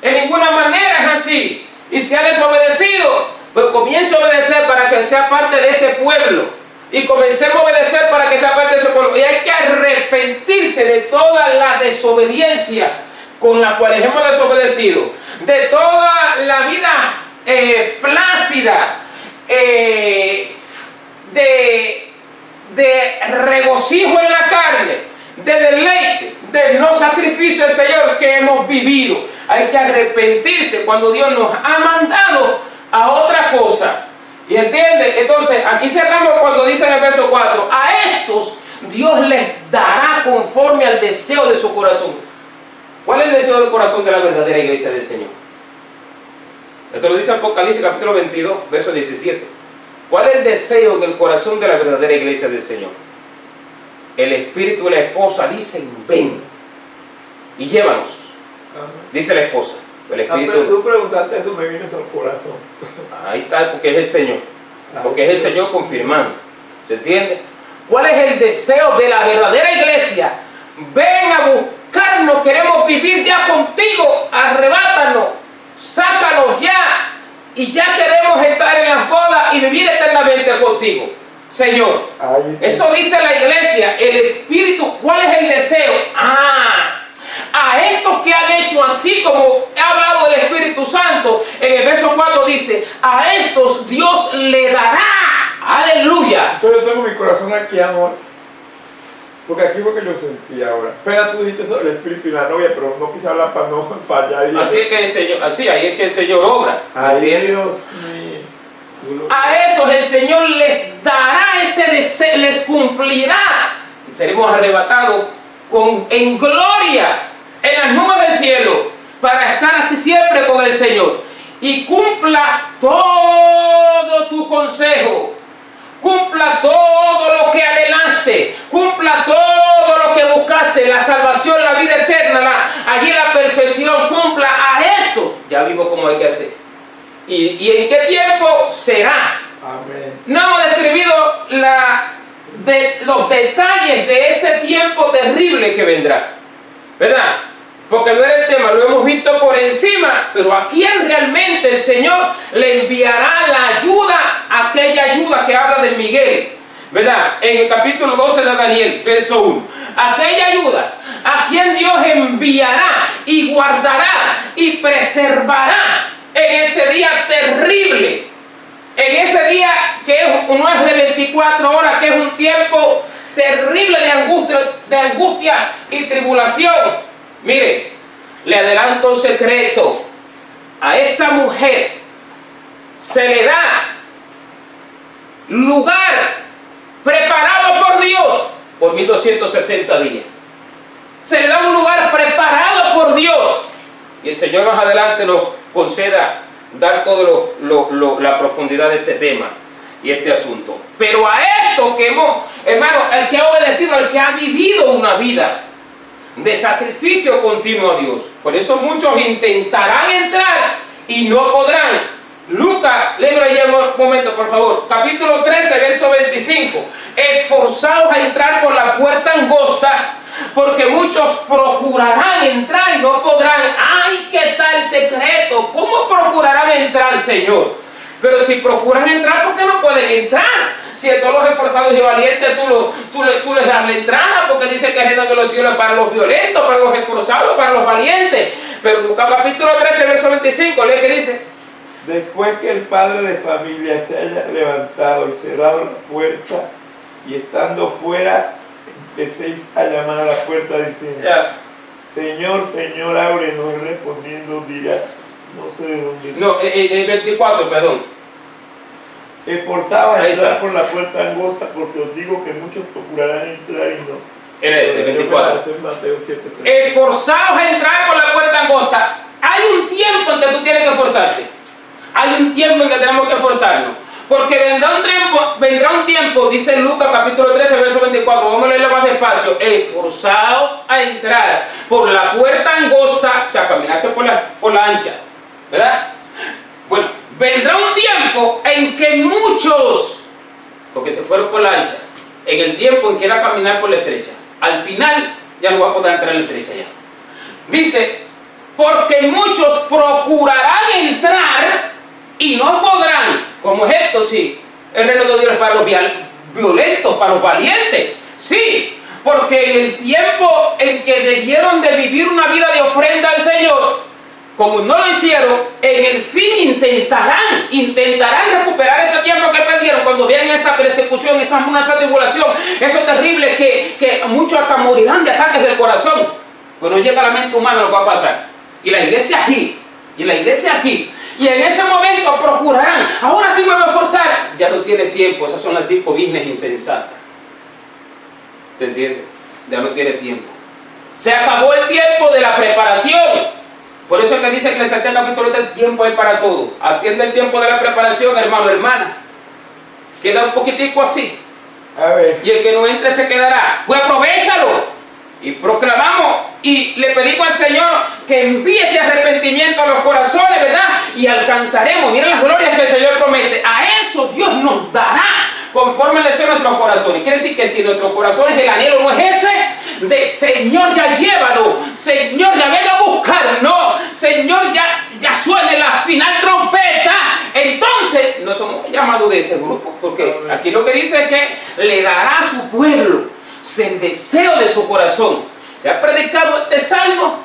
Speaker 1: en ninguna manera es así. Y si ha desobedecido, pues comience a obedecer para que sea parte de ese pueblo. Y comencemos a obedecer para que sea parte de ese pueblo. Y hay que arrepentirse de toda la desobediencia con la cual hemos desobedecido, de toda la vida plácida, de regocijo en la carne, de deleite, de no sacrificio al Señor que hemos vivido. Hay que arrepentirse cuando Dios nos ha mandado a otra cosa. ¿Y entiende? Entonces, aquí cerramos cuando dice en el verso 4, a estos Dios les dará conforme al deseo de su corazón. ¿Cuál es el deseo del corazón de la verdadera iglesia del Señor? Esto lo dice Apocalipsis capítulo 22, verso 17. ¿Cuál es el deseo del corazón de la verdadera iglesia del Señor? El espíritu y la esposa dicen, ven y llévanos. Ajá. Dice la esposa. El espíritu...
Speaker 2: pero tú preguntaste eso, me vino eso al corazón.
Speaker 1: Ahí está, porque es el Señor. Porque es el Señor confirmando. ¿Se entiende? ¿Cuál es el deseo de la verdadera iglesia? Ven a buscarnos, queremos vivir ya contigo, arrebátanos, sácanos ya, y ya queremos estar en las bodas y vivir eternamente contigo, Señor. Eso dice la iglesia, el espíritu. ¿Cuál es el deseo? A estos que han hecho así como he hablado del Espíritu Santo, en el verso 4 dice, a estos Dios le dará, aleluya.
Speaker 2: Entonces yo tengo mi corazón aquí, amor, porque aquí fue que yo sentí ahora. Pero tú dijiste sobre el Espíritu y la novia, pero no quise hablar para no fallar.
Speaker 1: Así es que el Señor, ahí es que el Señor obra.
Speaker 2: Ay, Dios mío.
Speaker 1: A esos el Señor les dará ese deseo, les cumplirá, y seremos arrebatados en gloria en las nubes del cielo, para estar así siempre con el Señor. Y cumpla todo tu consejo, cumpla todo lo que anhelaste, cumpla todo lo que buscaste, la salvación, la vida eterna, allí la perfección, cumpla a esto. Ya vimos cómo hay que hacer. ¿Y en qué tiempo será?
Speaker 2: Amén.
Speaker 1: No hemos describido los detalles de ese tiempo terrible que vendrá, ¿verdad? Porque no era el tema, lo hemos visto por encima, pero ¿a quién realmente el Señor le enviará la ayuda? Aquella ayuda que habla de Miguel, ¿verdad? En el capítulo 12 de Daniel, verso 1. Aquella ayuda, a quien Dios enviará y guardará y preservará en ese día terrible. En ese día que no es de 24 horas, que es un tiempo terrible de angustia y tribulación. Mire, le adelanto un secreto. A esta mujer se le da lugar preparado por Dios por 1260 días. Se le da un lugar preparado por Dios. Y el Señor más adelante nos conceda dar toda la profundidad de este tema y este asunto. Pero a esto que hermano, el que ha obedecido, el que ha vivido una vida de sacrificio continuo a Dios. Por eso muchos intentarán entrar y no podrán. Lucas, léelo ahí un momento, por favor. Capítulo 13, verso 25. Esforzaos a entrar por la puerta angosta, porque muchos procurarán entrar y no podrán. ¡Ay, qué tal secreto! ¿Cómo procurarán entrar, Señor? Pero si procuran entrar, ¿por qué no pueden entrar? Si a todos los esforzados y valientes tú les das la entrada, porque dice que el reino de los cielos es para los violentos, para los esforzados, para los valientes. Pero Lucas capítulo 13, verso 25, lee que dice.
Speaker 2: Después que el padre de familia se haya levantado y cerrado la puerta, y estando fuera, empecéis a llamar a la puerta diciendo, Señor, Señor, ábrenos. Y respondiendo dirá, no sé de dónde.
Speaker 1: No, el 24, perdón.
Speaker 2: Esforzaos a
Speaker 1: Ahí
Speaker 2: entrar
Speaker 1: está.
Speaker 2: por la puerta angosta, porque os digo que muchos procurarán entrar y no.
Speaker 1: Era ese, 24.
Speaker 2: Eso es Mateo 7:3.
Speaker 1: Esforzaos a entrar por la puerta angosta. Hay un tiempo en que tú tienes que esforzarte. Hay un tiempo en que tenemos que esforzarnos. Porque vendrá un tiempo, dice Lucas capítulo 13, verso 24. Vamos a leerlo más despacio. Esforzaos a entrar por la puerta angosta. O sea, caminaste por la ancha. ¿Verdad? Bueno, vendrá un tiempo en que muchos, porque se fueron por la ancha, en el tiempo en que era caminar por la estrecha, al final ya no va a poder entrar en la estrecha ya. Dice, porque muchos procurarán entrar y no podrán. Como es esto, sí. El reino de Dios es para los violentos, para los valientes. Sí, porque en el tiempo en que debieron de vivir una vida de ofrenda al Señor, como no lo hicieron, en el fin intentarán recuperar ese tiempo que perdieron cuando vean esa persecución, esa tribulación, eso terrible que muchos hasta morirán de ataques del corazón. Pues no llega a la mente humana lo que va a pasar. Y la iglesia aquí, y en ese momento procurarán, ahora sí me voy a esforzar. Ya no tiene tiempo, esas son las 5 vírgenes insensatas. ¿Te entiendes? Ya no tiene tiempo. Se acabó el tiempo de la preparación. Por eso es que dice que en el 7 capítulo del tiempo hay para todo. Atiende el tiempo de la preparación, hermano, hermana. Queda un poquitico así.
Speaker 2: A ver.
Speaker 1: Y el que no entre se quedará. Pues aprovéchalo. Y proclamamos y le pedimos al Señor que envíe ese arrepentimiento a los corazones, ¿verdad? Y alcanzaremos, miren las glorias que el Señor promete. A eso Dios nos dará conforme le sea nuestros corazones. Quiere decir que si nuestros corazones, el anhelo no es ese, de Señor ya llévalo, Señor ya venga a buscar, no, Señor ya suene la final trompeta, entonces no somos llamados de ese grupo, porque aquí lo que dice es que le dará a su pueblo el deseo de su corazón. Se ha predicado este salmo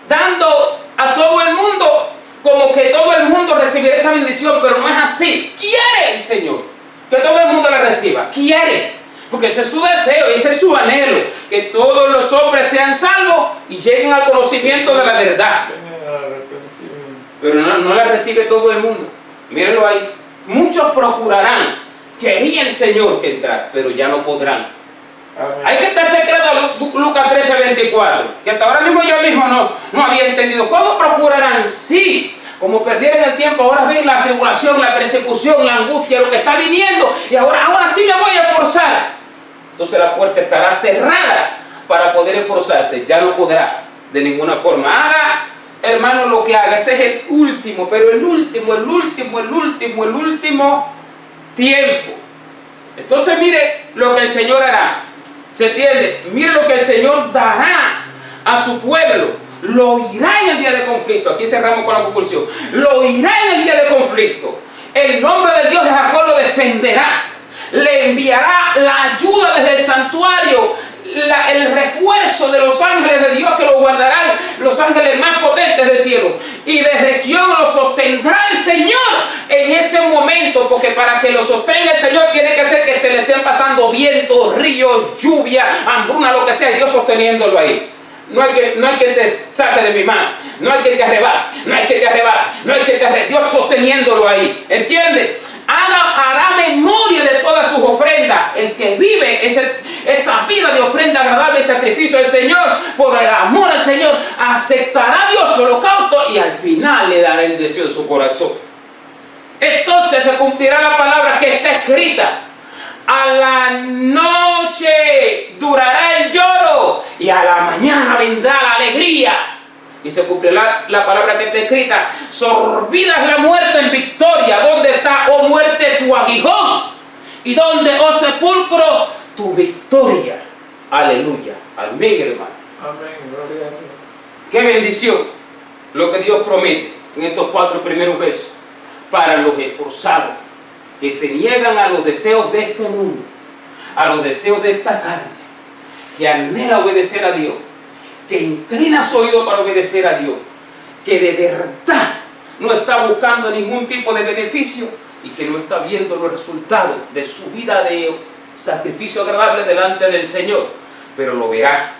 Speaker 1: dando a todo el mundo como que todo el mundo recibirá esta bendición, pero no es así. Quiere el Señor que todo el mundo la reciba, quiere, porque ese es su deseo, ese es su anhelo, que todos los hombres sean salvos y lleguen al conocimiento de la verdad. Pero no la recibe todo el mundo. Mírenlo ahí. Muchos procurarán, quería el Señor que entrar, pero ya no podrán.
Speaker 2: Amén.
Speaker 1: Hay que estar secreto a Lucas 13, 24, que hasta ahora mismo yo mismo no había entendido. ¿Cómo procurarán? Sí, como perdieron el tiempo, ahora ven la tribulación, la persecución, la angustia, lo que está viniendo, y ahora sí me voy a esforzar. Entonces la puerta estará cerrada para poder esforzarse, ya no podrá de ninguna forma. Haga, hermano, lo que haga, ese es el último, pero el último tiempo. Entonces mire lo que el Señor hará. ¿Se entiende? Mire lo que el Señor dará a su pueblo. Lo oirá en el día de conflicto. Aquí cerramos con la conclusión. Lo oirá en el día de conflicto. El nombre de Dios de Jacob lo defenderá. Le enviará la ayuda desde el santuario, el refuerzo de los ángeles de Dios que lo guardarán, los ángeles más potentes del cielo. Y desde Sion lo sostendrá el Señor en ese momento, porque para que lo sostenga el Señor tiene que ser que te le estén pasando vientos, ríos, lluvia, hambruna, lo que sea, Dios sosteniéndolo ahí. No hay que te saque de mi mano, no hay que te arrebate, Dios sosteniéndolo ahí, ¿entiendes? Hará memoria de todas sus ofrendas. El que vive esa vida de ofrenda agradable y sacrificio al Señor, por el amor al Señor, aceptará Dios su holocausto y al final le dará el deseo de su corazón. Entonces se cumplirá la palabra que está escrita: a la noche durará el lloro y a la mañana vendrá la alegría. Y se cumplirá la palabra que está escrita: sorbida es la muerte en victoria. ¿Dónde está, oh muerte, tu aguijón? ¿Y dónde, oh sepulcro, tu victoria? Aleluya. Amén, hermano.
Speaker 2: Amén. Gloria a Dios.
Speaker 1: Qué bendición lo que Dios promete en estos 4 primeros versos para los esforzados que se niegan a los deseos de este mundo, a los deseos de esta carne, que anhela obedecer a Dios, que inclina su oído para obedecer a Dios, que de verdad no está buscando ningún tipo de beneficio y que no está viendo los resultados de su vida de sacrificio agradable delante del Señor, pero lo verá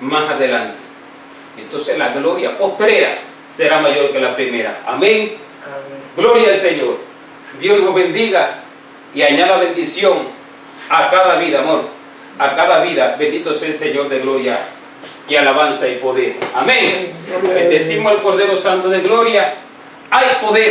Speaker 1: más adelante. Entonces la gloria postrera será mayor que la primera. Amén.
Speaker 2: Amén.
Speaker 1: Gloria al Señor. Dios nos bendiga y añada bendición a cada vida, amor. A cada vida. Bendito sea el Señor de gloria y alabanza y poder. Amén. Bendecimos al Cordero Santo de gloria. Hay poder.